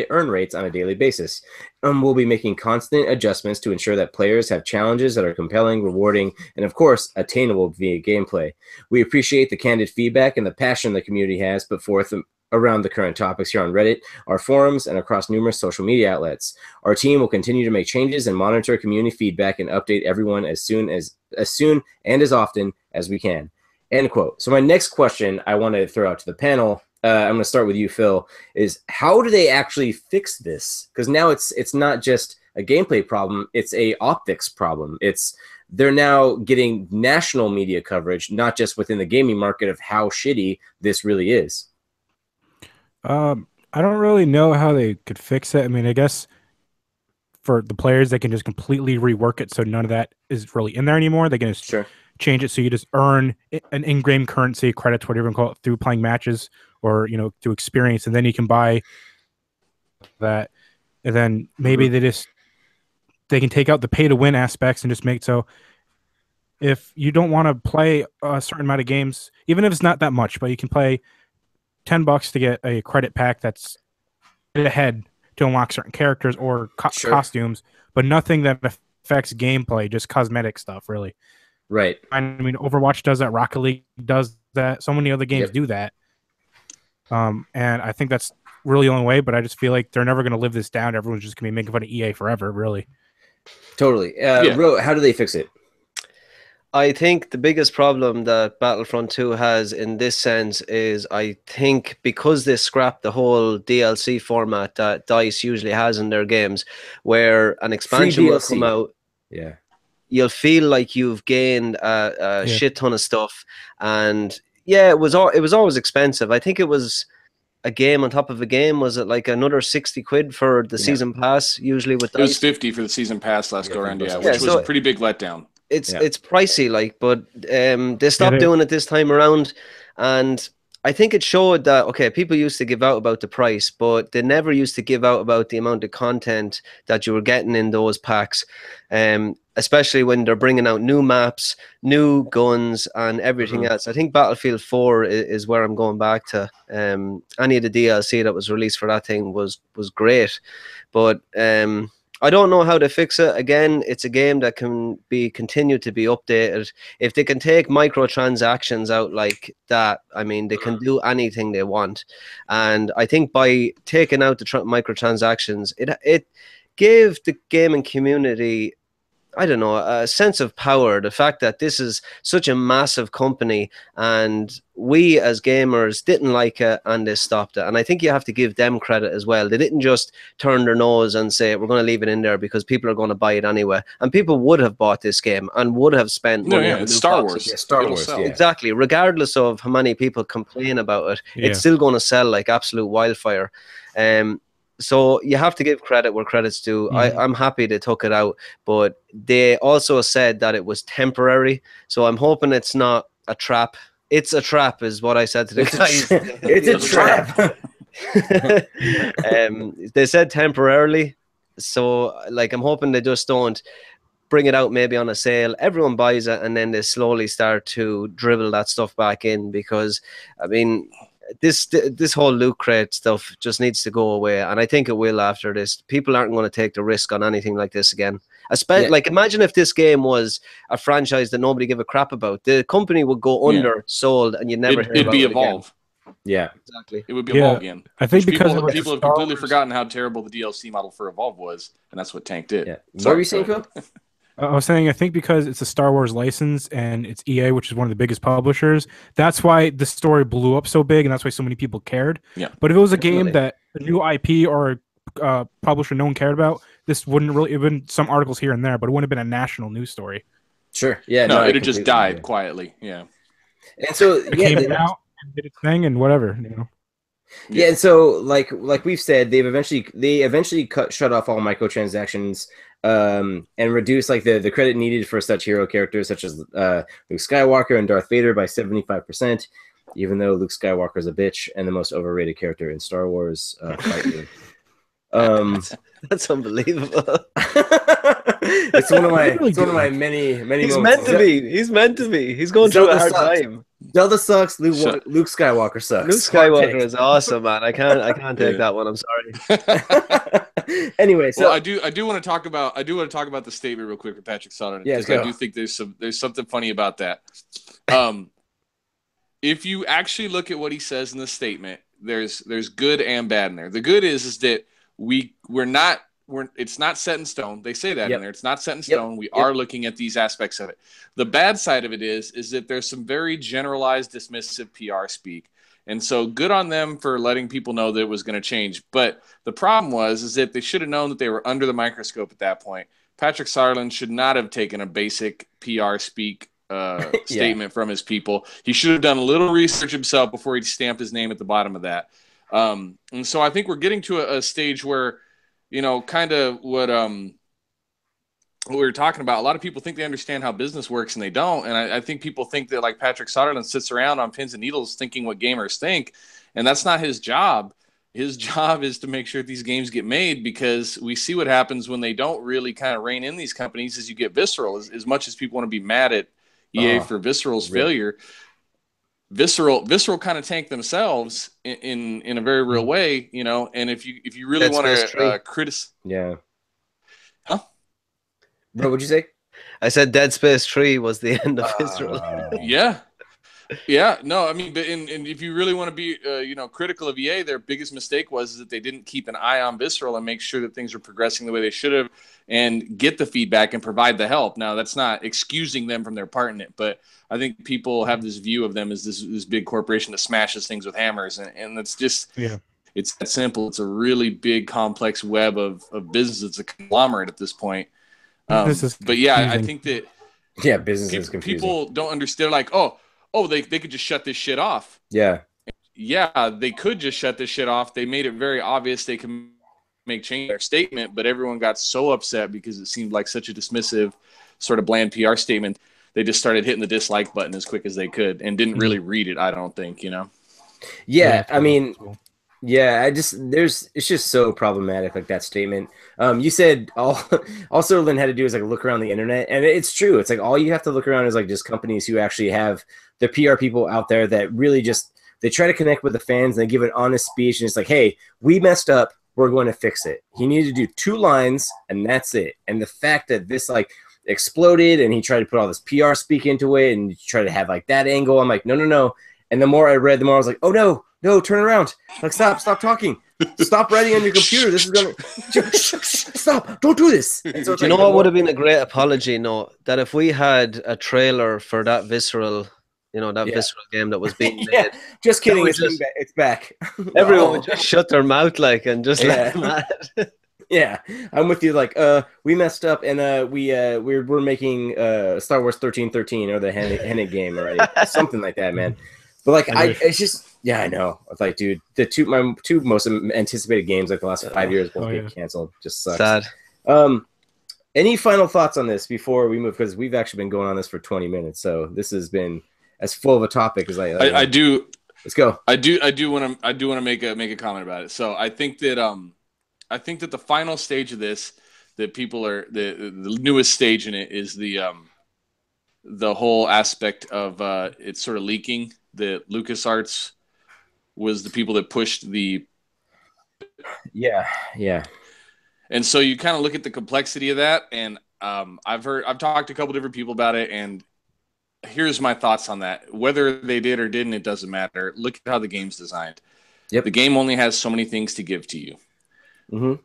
earn rates on a daily basis. We'll be making constant adjustments to ensure that players have challenges that are compelling, rewarding, and of course, attainable via gameplay. We appreciate the candid feedback and the passion the community has put forth around the current topics here on Reddit, our forums, and across numerous social media outlets. Our team will continue to make changes and monitor community feedback and update everyone as soon and as often as we can." End quote. So my next question I want to throw out to the panel, I'm going to start with you, Phil, is how do they actually fix this? Because now it's not just a gameplay problem, it's a optics problem. They're now getting national media coverage, not just within the gaming market, of how shitty this really is. I don't really know how they could fix it. I mean, I guess for the players, they can just completely rework it so none of that is really in there anymore. They can just change it so you just earn an in-game currency, credits, whatever you call it, through playing matches, or through experience, and then you can buy that. And then maybe they can take out the pay-to-win aspects and just make it so if you don't want to play a certain amount of games, even if it's not that much, but you can play $10 to get a credit pack that's ahead to unlock certain characters or costumes, but nothing that affects gameplay, just cosmetic stuff, really. Right. I mean, Overwatch does that. Rocket League does that. So many other games do that. And I think that's really the only way, but I just feel like they're never going to live this down. Everyone's just going to be making fun of EA forever, really. Totally. Ro, how do they fix it? I think the biggest problem that Battlefront 2 has in this sense is, I think, because they scrapped the whole DLC format that DICE usually has in their games, where an expansion will come out. Yeah. You'll feel like you've gained a shit ton of stuff. And yeah, it was always expensive. I think it was a game on top of a game. Was it like another 60 quid for the season pass? Usually with DICE? It was 50 for the season pass last go around, which was a pretty big letdown. It's pricey, but they stopped doing it this time around, and I think it showed that people used to give out about the price, but they never used to give out about the amount of content that you were getting in those packs, especially when they're bringing out new maps, new guns, and everything else. I think Battlefield 4 is where I'm going back to. Any of the DLC that was released for that thing was great, but I don't know how to fix it. Again, it's a game that can continue to be updated. If they can take microtransactions out like that, I mean, they can do anything they want. And I think by taking out the microtransactions, it gave the gaming community, I don't know, a sense of power. The fact that this is such a massive company and we as gamers didn't like it and they stopped it. And I think you have to give them credit as well. They didn't just turn their nose and say, we're going to leave it in there because people are going to buy it anyway. And people would have bought this game and would have spent money on it's Star Wars. Yeah, Star Wars. Yeah. Exactly. Regardless of how many people complain about it, it's still going to sell like absolute wildfire. So you have to give credit where credit's due. I'm happy they took it out, but they also said that it was temporary. So I'm hoping it's not a trap It's a trap, is what I said to the guys. It's a trap. They said temporarily, so like I'm hoping they just don't bring it out maybe on a sale. Everyone buys it, and then they slowly start to dribble that stuff back in, because I mean, this whole loot crate stuff just needs to go away, and I think it will after this. People aren't going to take the risk on anything like this again. Like, imagine if this game was a franchise that nobody give a crap about. The company would go under, sold, and you'd never hear about it Evolve. Again. Yeah, exactly. It would be Evolve again. I think because people have completely forgotten how terrible the DLC model for Evolve was, and that's what tanked it. Yeah. What were you saying, Phil? I was saying, I think because it's a Star Wars license and it's EA, which is one of the biggest publishers, that's why the story blew up so big, and that's why so many people cared. Yeah. But if it was a game that a new IP or a publisher no one cared about, this wouldn't really, it would been some articles here and there, but it wouldn't have been a national news story. Sure. Yeah. No, it had just died quietly. Yeah. And so it came out and did its thing and whatever, you know. Yeah, and so like we've said, they eventually shut off all microtransactions and reduced like the credit needed for such hero characters such as Luke Skywalker and Darth Vader by 75%, even though Luke Skywalker is a bitch and the most overrated character in Star Wars. That's unbelievable. It's one of my many He's moments. meant to be. He's going through a hard time. Zelda sucks. Luke Skywalker sucks. Luke Skywalker is awesome, man. I can't take that one. I'm sorry. Anyway, so well, I do want to talk about the statement real quick with Patrick Sutherland, because I do think there's something funny about that. If you actually look at what he says in the statement, there's good and bad in there. The good is that it's not set in stone. They say that in there. It's not set in stone. We are looking at these aspects of it. The bad side of it is that there's some very generalized, dismissive PR speak. And so good on them for letting people know that it was going to change. But the problem is that they should have known that they were under the microscope at that point. Patrick Sutherland should not have taken a basic PR speak statement from his people. He should have done a little research himself before he stamped his name at the bottom of that. And so I think we're getting to a stage where, you know, kind of what we were talking about. A lot of people think they understand how business works, and they don't. And I think people think that, like, Patrick Sutherland sits around on pins and needles thinking what gamers think, and that's not his job. His job is to make sure these games get made, because we see what happens when they don't really kind of rein in these companies. Is you get Visceral. As much as people want to be mad at EA for Visceral's failure, Visceral kind of tanked themselves in a very real way, you know. And if you really want to criticize, huh? Bro, what'd you say? I said Dead Space 3 was the end of Visceral. Yeah. No, I mean, but and if you really want to be critical of EA, their biggest mistake was that they didn't keep an eye on Visceral and make sure that things were progressing the way they should have, and get the feedback and provide the help. Now, that's not excusing them from their part in it, but I think people have this view of them as this big corporation that smashes things with hammers, and it's just it's that simple. It's a really big, complex web of business. It's a conglomerate at this point. But yeah, I think that business is confusing. People don't understand, like, oh, they could just shut this shit off. Yeah, they could just shut this shit off. They made it very obvious they can make change their statement, but everyone got so upset because it seemed like such a dismissive, sort of bland PR statement. They just started hitting the dislike button as quick as they could and didn't really read it, I don't think, you know? Yeah, I mean, it's just so problematic, like that statement. You said all Sutherland had to do is like look around the internet, and it's true. It's like all you have to look around is like just companies who actually have the PR people out there that really just, they try to connect with the fans and they give an honest speech, and it's like, hey, we messed up, we're going to fix it. He needed to do 2 lines, and that's it. And the fact that this like exploded and he tried to put all this PR speak into it and try to have like that angle, I'm like, no. And the more I read, the more I was like, oh no, turn around. Like, stop talking. Stop writing on your computer. This is going to... Stop. Don't do this. So do you know what would have been a great apology note? That if we had a trailer for that Visceral, Visceral game that was being made. Just kidding. It's back. Everyone would just shut their mouth and just let them at. Yeah, I'm with you. Like, we messed up, and we're making Star Wars 1313 or the Hennig game already, something like that, man. But like, it's just, I know. It's like, dude, my 2 most anticipated games like the last 5 years both get canceled. Just sucks. Sad. Any final thoughts on this before we move? Because we've actually been going on this for 20 minutes, so this has been as full of a topic as I do. Let's go. I do want to make a comment about it. So I think that the final stage of this, that people are the newest stage in it, is the whole aspect of it's sort of leaking. That LucasArts was the people that pushed the. Yeah. And so you kind of look at the complexity of that, and I've talked to a couple different people about it, and here's my thoughts on that. Whether they did or didn't, it doesn't matter. Look at how the game's designed. Yep. The game only has so many things to give to you. Mm-hmm.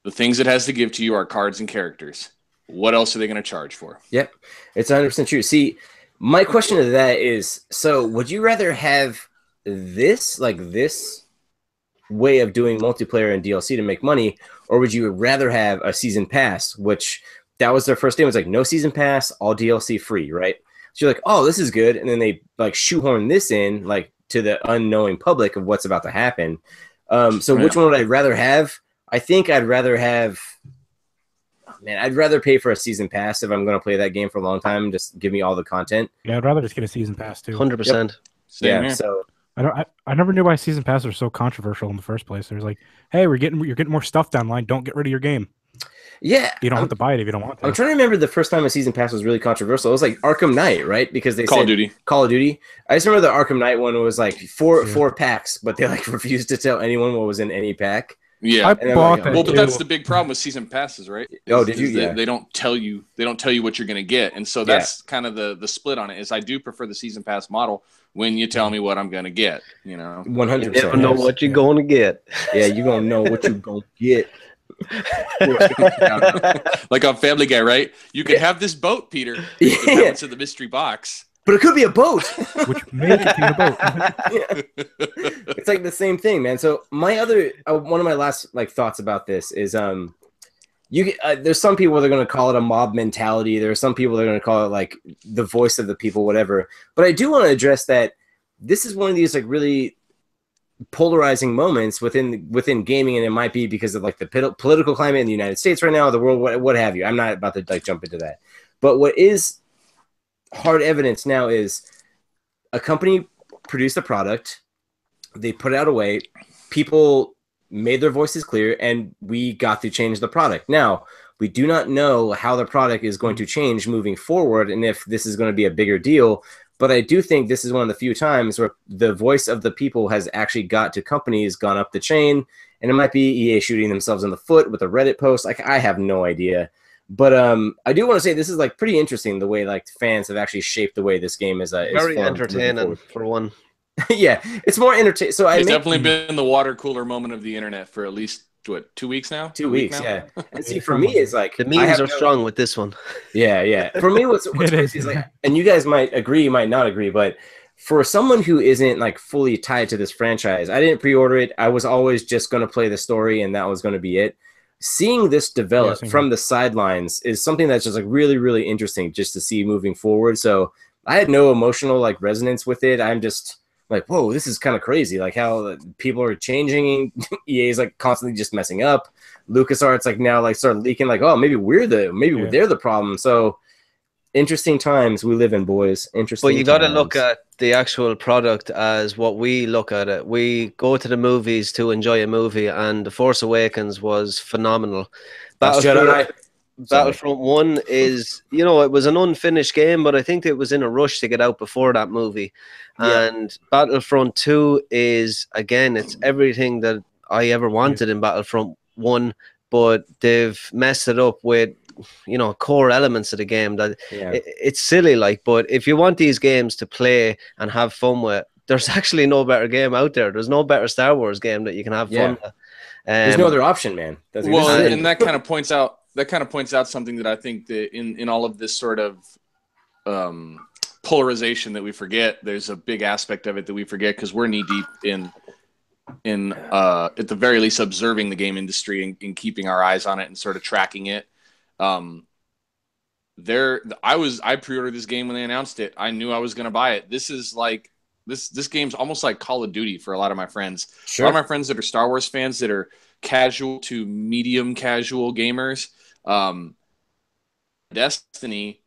The things it has to give to you are cards and characters. What else are they going to charge for? Yep. It's 100% true. See, my question to that is, so would you rather have this way of doing multiplayer and DLC to make money, or would you rather have a season pass, which that was their first thing, was like no season pass, all DLC free, right? So you're like, oh, this is good. And then they like shoehorn this in like to the unknowing public of what's about to happen. So which one would I rather have? I think I'd rather have, I'd rather pay for a season pass if I'm going to play that game for a long time. Just give me all the content. Yeah, I'd rather just get a season pass too. 100%. Yeah. Here. So I never knew why season passes were so controversial in the first place. There's like, hey, you're getting more stuff down line. Don't get rid of your game. Yeah, you don't have to buy it if you don't want to. I'm trying to remember the first time a season pass was really controversial. It was like Arkham Knight, right? Because they Call said of Duty. Call of Duty. I just remember the Arkham Knight one was like four packs, but they like refused to tell anyone what was in any pack. Yeah, I bought that. Well, but that's the big problem with season passes, right? Did you? Yeah. They don't tell you. They don't tell you what you're going to get, and so that's kind of the split on it. Is I do prefer the season pass model when you tell me what I'm going to get. 100%. You never know what you're going to get. Yeah, you're going to know what you're going to get. Like on Family Guy, right? You can have this boat, Peter. It's in the mystery box. But it could be a boat. Which may contain a boat. It's like the same thing, man. So my other one of my last like thoughts about this is there's some people that are going to call it a mob mentality. There are some people that are going to call it like the voice of the people, whatever. But I do want to address that this is one of these like really polarizing moments within gaming, and it might be because of like the political climate in the United States right now, the world, what have you. I'm not about to like jump into that. But what is hard evidence now is a company produced a product, they put it out a way, people made their voices clear, and we got to change the product. Now, we do not know how the product is going to change moving forward and if this is going to be a bigger deal, but I do think this is one of the few times where the voice of the people has actually got to companies, gone up the chain, and it might be EA shooting themselves in the foot with a Reddit post. Like, I have no idea. But I do want to say this is like pretty interesting the way like fans have actually shaped the way this game is. Very entertaining for one. Yeah, it's more entertaining. So it's definitely been the water cooler moment of the internet for at least 2 weeks now. 2 weeks, yeah. And see, for me, it's like the memes are strong with this one. Yeah. For me, what's crazy is like, and you guys might agree, you might not agree, but for someone who isn't like fully tied to this franchise, I didn't pre-order it. I was always just going to play the story, and that was going to be it. Seeing this develop from the sidelines is something that's just like really, really interesting just to see moving forward. So I had no emotional like resonance with it. I'm just like, whoa, this is kind of crazy. Like how people are changing. EA is like constantly just messing up. LucasArts like now like start leaking like, oh, maybe they're the problem. So interesting times we live in, boys. Interesting. But you got to look at the actual product as what we look at it. We go to the movies to enjoy a movie, and The Force Awakens was phenomenal. Battlefront 1 is, it was an unfinished game, but I think it was in a rush to get out before that movie. Yeah. And Battlefront 2 is, again, it's everything that I ever wanted in Battlefront 1, but they've messed it up with core elements of the game that it's silly, like, but if you want these games to play and have fun with, there's actually no better game out there. There's no better Star Wars game that you can have fun with. There's no other option, man. And that kind of points out something that I think that in all of this sort of polarization that we forget, there's a big aspect of it that we forget because we're knee deep in at the very least observing the game industry and keeping our eyes on it and sort of tracking it. I pre-ordered this game when they announced it. I knew I was going to buy it. This is like this game's almost like Call of Duty for a lot of my friends. Sure. A lot of my friends that are Star Wars fans that are casual to medium casual gamers. Destiny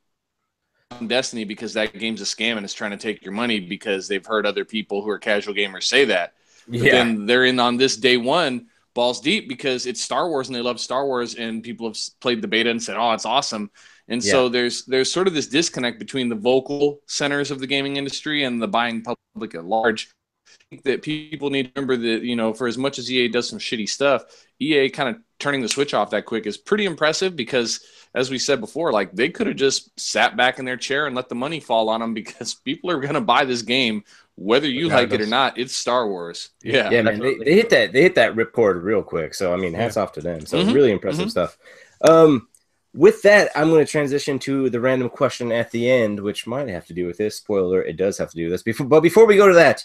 Destiny because that game's a scam and it's trying to take your money because they've heard other people who are casual gamers say that. But then they're in on this day one balls deep because it's Star Wars and they love Star Wars and people have played the beta and said, oh, it's awesome. And so there's sort of this disconnect between the vocal centers of the gaming industry and the buying public at large. I think that people need to remember that, you know, for as much as EA does some shitty stuff, EA kind of turning the switch off that quick is pretty impressive because, as we said before, like they could have just sat back in their chair and let the money fall on them because people are going to buy this game whether you like it or not. It's Star Wars. Yeah, man. They hit that ripcord real quick. So I mean, hats off to them. So really impressive stuff. With that, I'm going to transition to the random question at the end, which might have to do with this. Spoiler: it does have to do with this. But before we go to that.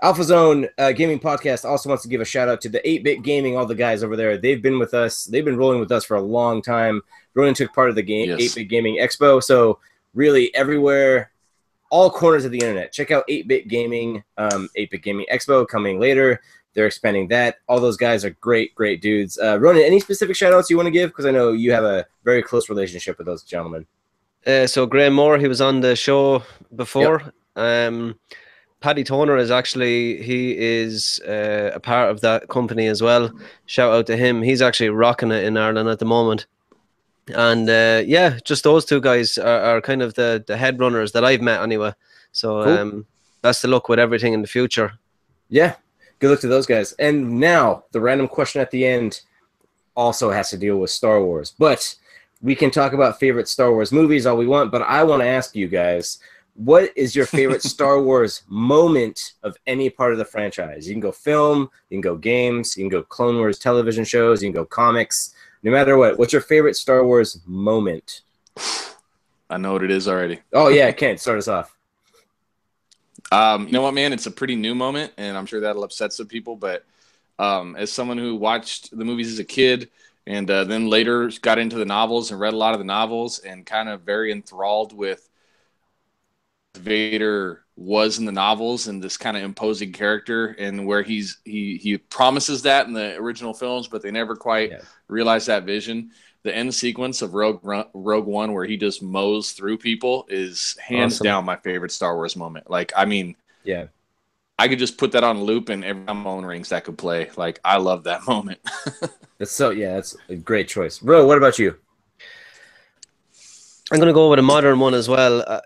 Alpha Zone Gaming Podcast also wants to give a shout out to the 8-Bit Gaming, all the guys over there. They've been with us. They've been rolling with us for a long time. Ronan took part of the 8-Bit Gaming Expo. So really everywhere, all corners of the internet. Check out 8-Bit Gaming, 8-Bit Gaming Expo coming later. They're expanding that. All those guys are great, great dudes. Ronan, any specific shout outs you want to give? Because I know you have a very close relationship with those gentlemen. So Graham Moore, he was on the show before. Yep. Paddy Toner is he is a part of that company as well. Shout out to him. He's actually rocking it in Ireland at the moment. And just those two guys are kind of the head runners that I've met anyway. So cool. Best of luck with everything in the future. Yeah, good luck to those guys. And now the random question at the end also has to deal with Star Wars. But we can talk about favorite Star Wars movies all we want, but I want to ask you guys, what is your favorite Star Wars moment of any part of the franchise? You can go film, you can go games, you can go Clone Wars television shows, you can go comics, no matter what. What's your favorite Star Wars moment? I know what it is already. Oh, yeah, Kent, start us off. You know what, man? It's a pretty new moment, and I'm sure that'll upset some people, but as someone who watched the movies as a kid and then later got into the novels and read a lot of the novels and kind of very enthralled with Vader was in the novels and this kind of imposing character, and where he promises that in the original films, but they never quite realize that vision. The end sequence of Rogue One, where he just mows through people, is hands down my favorite Star Wars moment. Like, I mean, I could just put that on loop and every time my own rings that could play. Like, I love that moment. That's a great choice. Bro, what about you? I'm going to go with a modern one as well.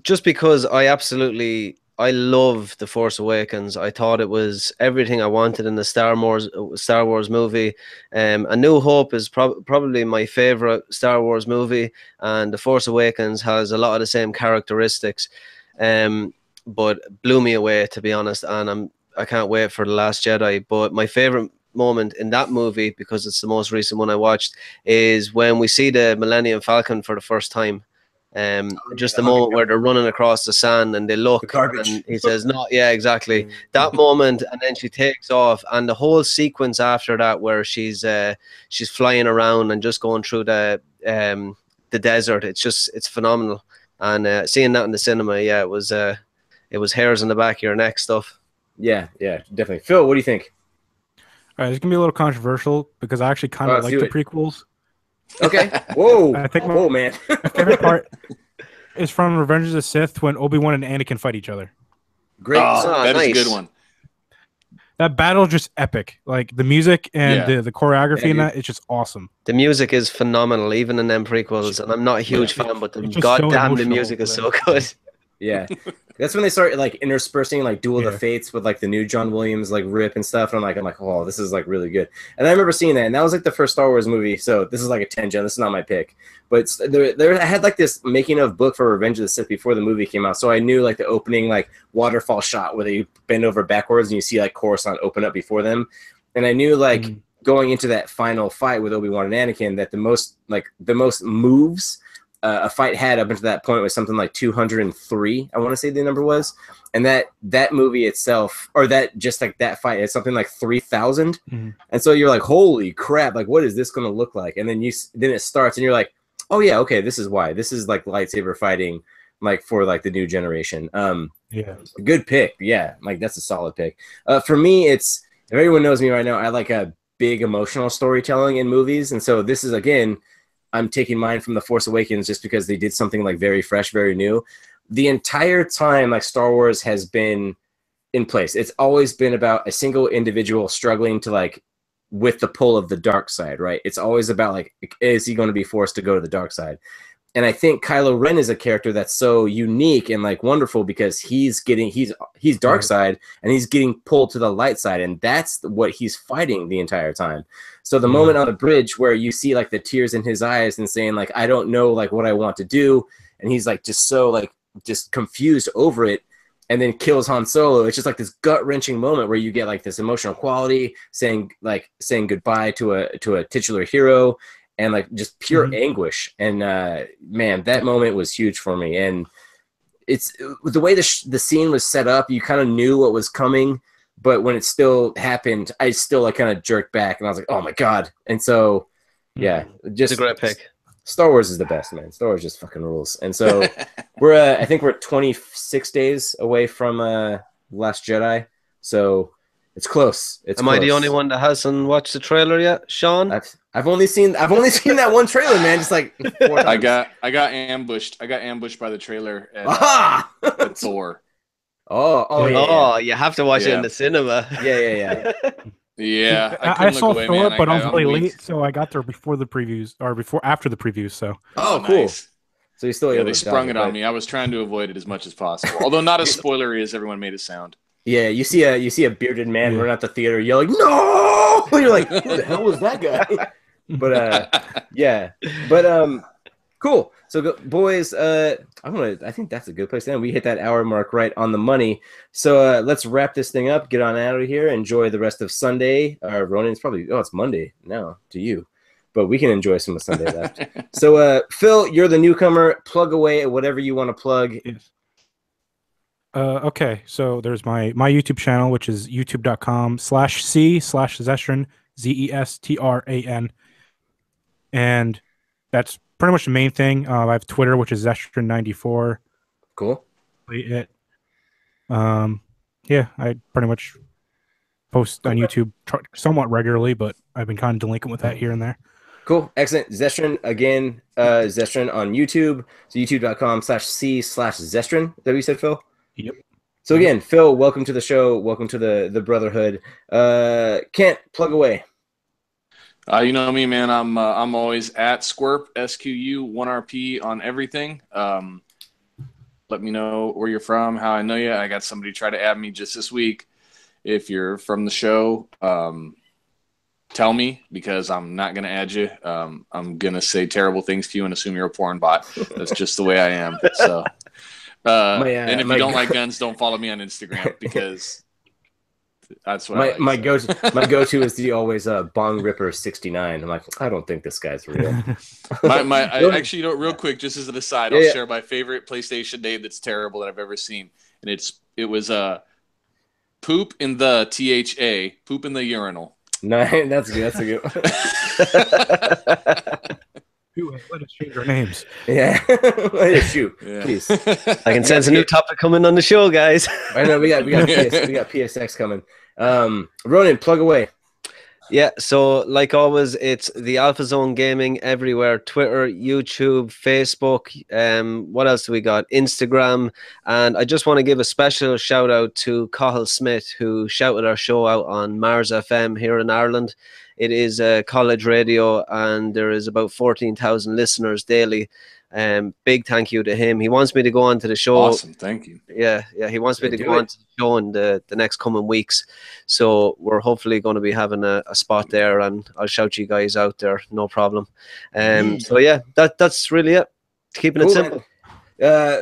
Just because I love The Force Awakens. I thought it was everything I wanted in the Star Wars movie. A New Hope is probably my favorite Star Wars movie, and The Force Awakens has a lot of the same characteristics, but blew me away, to be honest. And I can't wait for The Last Jedi. But my favorite moment in that movie, because it's the most recent one I watched, is when we see the Millennium Falcon for the first time. Just the moment where they're running across the sand and they look and he says no, exactly that moment, and then she takes off, and the whole sequence after that where she's flying around and just going through the desert, it's phenomenal. And seeing that in the cinema, it was hairs on the back of your neck stuff. Yeah, definitely. Phil, what do you think? All right, it's gonna be a little controversial because I actually kind of like the prequels. Okay. Whoa. I think man. My favorite part is from Revenge of the Sith when Obi-Wan and Anakin fight each other. Great. That is a good one. That battle is just epic. Like the music and the choreography in that, it's just awesome. The music is phenomenal, even in them prequels. And I'm not a huge fan, but the music is so good. Yeah. That's when they start like interspersing like Duel of the Fates with like the new John Williams like rip and stuff. And I'm like, oh, this is like really good. And I remember seeing that, and that was like the first Star Wars movie. So this is like a tangent. This is not my pick, but I had like this making of book for Revenge of the Sith before the movie came out. So I knew like the opening like waterfall shot where they bend over backwards and you see like Coruscant open up before them. And I knew like going into that final fight with Obi-Wan and Anakin that the most moves a fight had up until that point was something like 203, I want to say the number was, and that movie itself, or that just like that fight, it's something like 3,000, and so you're like, holy crap, like what is this going to look like? And then it starts, and you're like, oh yeah, okay, this is why this is like lightsaber fighting, like for like the new generation. Good pick, like that's a solid pick. For me, it's, if everyone knows me right now, I like a big emotional storytelling in movies, and so this is again. I'm taking mine from The Force Awakens just because they did something like very fresh, very new. The entire time, like Star Wars has been in place. It's always been about a single individual struggling to like with the pull of the dark side, right? It's always about like, is he going to be forced to go to the dark side? And I think Kylo Ren is a character that's so unique and like wonderful because he's dark side and he's getting pulled to the light side, and that's what he's fighting the entire time. So the moment on the bridge where you see like the tears in his eyes and saying like, I don't know like what I want to do, and he's like just so like just confused over it, and then kills Han Solo. It's just like this gut-wrenching moment where you get like this emotional quality, saying goodbye to a titular hero, and like just pure anguish. And man, that moment was huge for me. And it's the way the scene was set up, you kind of knew what was coming, but when it still happened, I still like kind of jerked back, and I was like, oh my God. And so yeah, just it's a great pick. Star Wars is the best, man. Star Wars just fucking rules. And so we're I think we're 26 days away from Last Jedi. So it's close. Am I the only one that hasn't watched the trailer yet, Sean? I've only seen that one trailer, man. Just like 4 times. I got ambushed. I got ambushed by the trailer at Thor. Oh, you have to watch it in the cinema. Yeah. Yeah, I saw Thor, but I was really late, so I got there before the previews, or after the previews. So cool. Nice. So you still they sprung it on me. I was trying to avoid it as much as possible, although not as spoilery as everyone made it sound. Yeah, you see a bearded man run out the theater yelling "No!" You're like, who the hell was that guy? But cool. So boys, I think that's a good place to end. We hit that hour mark right on the money. So let's wrap this thing up. Get on out of here. Enjoy the rest of Sunday. Ronan, it's Monday now to you, but we can enjoy some of Sunday left. So Phil, you're the newcomer. Plug away at whatever you want to plug. Yes. Okay, so there's my YouTube channel, which is youtube.com/c/Zestran, Zestran, and that's pretty much the main thing. I have Twitter, which is Zestran94. Cool. Yeah, I pretty much post on YouTube somewhat regularly, but I've been kind of delinquent with that here and there. Cool. Excellent. Zestran, again, Zestran on YouTube. So youtube.com/c/Zestran. Is that what you said, Phil? Yep. So again, Phil, welcome to the show. Welcome to the Brotherhood. Kent, plug away. You know me, man. I'm always at Squirp, SQU1RP on everything. Let me know where you're from, how I know you. I got somebody try to add me just this week. If you're from the show, tell me, because I'm not going to add you. I'm going to say terrible things to you and assume you're a porn bot. That's just the way I am. So, and if you don't like guns, don't follow me on Instagram, because that's what my go-to is the always Bong Ripper 69. I'm like, I don't think this guy's real. Actually, real quick, just as an aside, I'll share my favorite PlayStation name that's terrible that I've ever seen, and it was poop in the THA, poop in the urinal. No, that's good. That's a good one. Let us change our names. Yeah. Shoot, please. I can sense a new topic coming on the show, guys. I know we got PSX coming. Ronan, plug away. Yeah, so like always, it's the Alpha Zone Gaming everywhere: Twitter, YouTube, Facebook. What else do we got? Instagram. And I just want to give a special shout out to Cathal Smith, who shouted our show out on Mars FM here in Ireland. It is college radio, and there is about 14,000 listeners daily. Big thank you to him. He wants me to go on to the show. Awesome, thank you. Yeah, he wants me to go on to the show in the next coming weeks. So we're hopefully going to be having a spot there, and I'll shout you guys out there, no problem. So yeah, that's really it. Keeping it simple.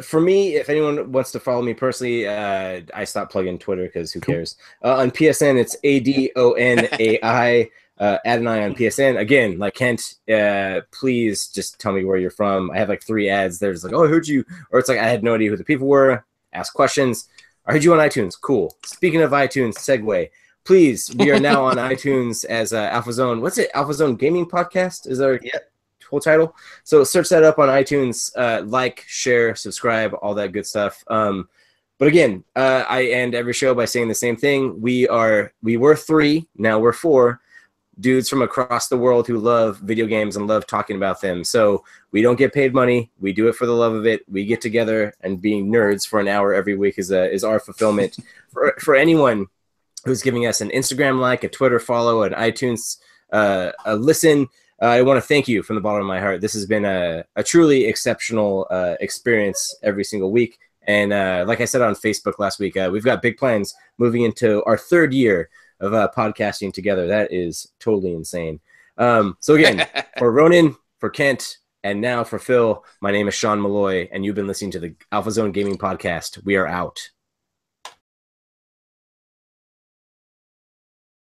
For me, if anyone wants to follow me personally, I stopped plugging Twitter because who cares? On PSN, it's ADONAI. Adonai on PSN. Again, like Kent, please just tell me where you're from. I have like 3 ads. There's like, oh, I heard you. Or it's like, I had no idea who the people were. Ask questions. I heard you on iTunes. Cool. Speaking of iTunes, segue. Please, we are now on iTunes as Alpha Zone. What's it? Alpha Zone Gaming Podcast is our whole title. So search that up on iTunes. Like, share, subscribe, all that good stuff. But again, I end every show by saying the same thing. We were 3. Now we're 4. dudes from across the world who love video games and love talking about them. So we don't get paid money. We do it for the love of it. We get together, and being nerds for an hour every week is our fulfillment. For anyone who's giving us an Instagram like, a Twitter follow, an iTunes a listen, I want to thank you from the bottom of my heart. This has been a truly exceptional experience every single week. And like I said on Facebook last week, we've got big plans moving into our third year of podcasting together. That is totally insane. So again, for Ronan, for Kent, and now for Phil, my name is Sean Malloy, and you've been listening to the Alpha Zone Gaming Podcast. We are out.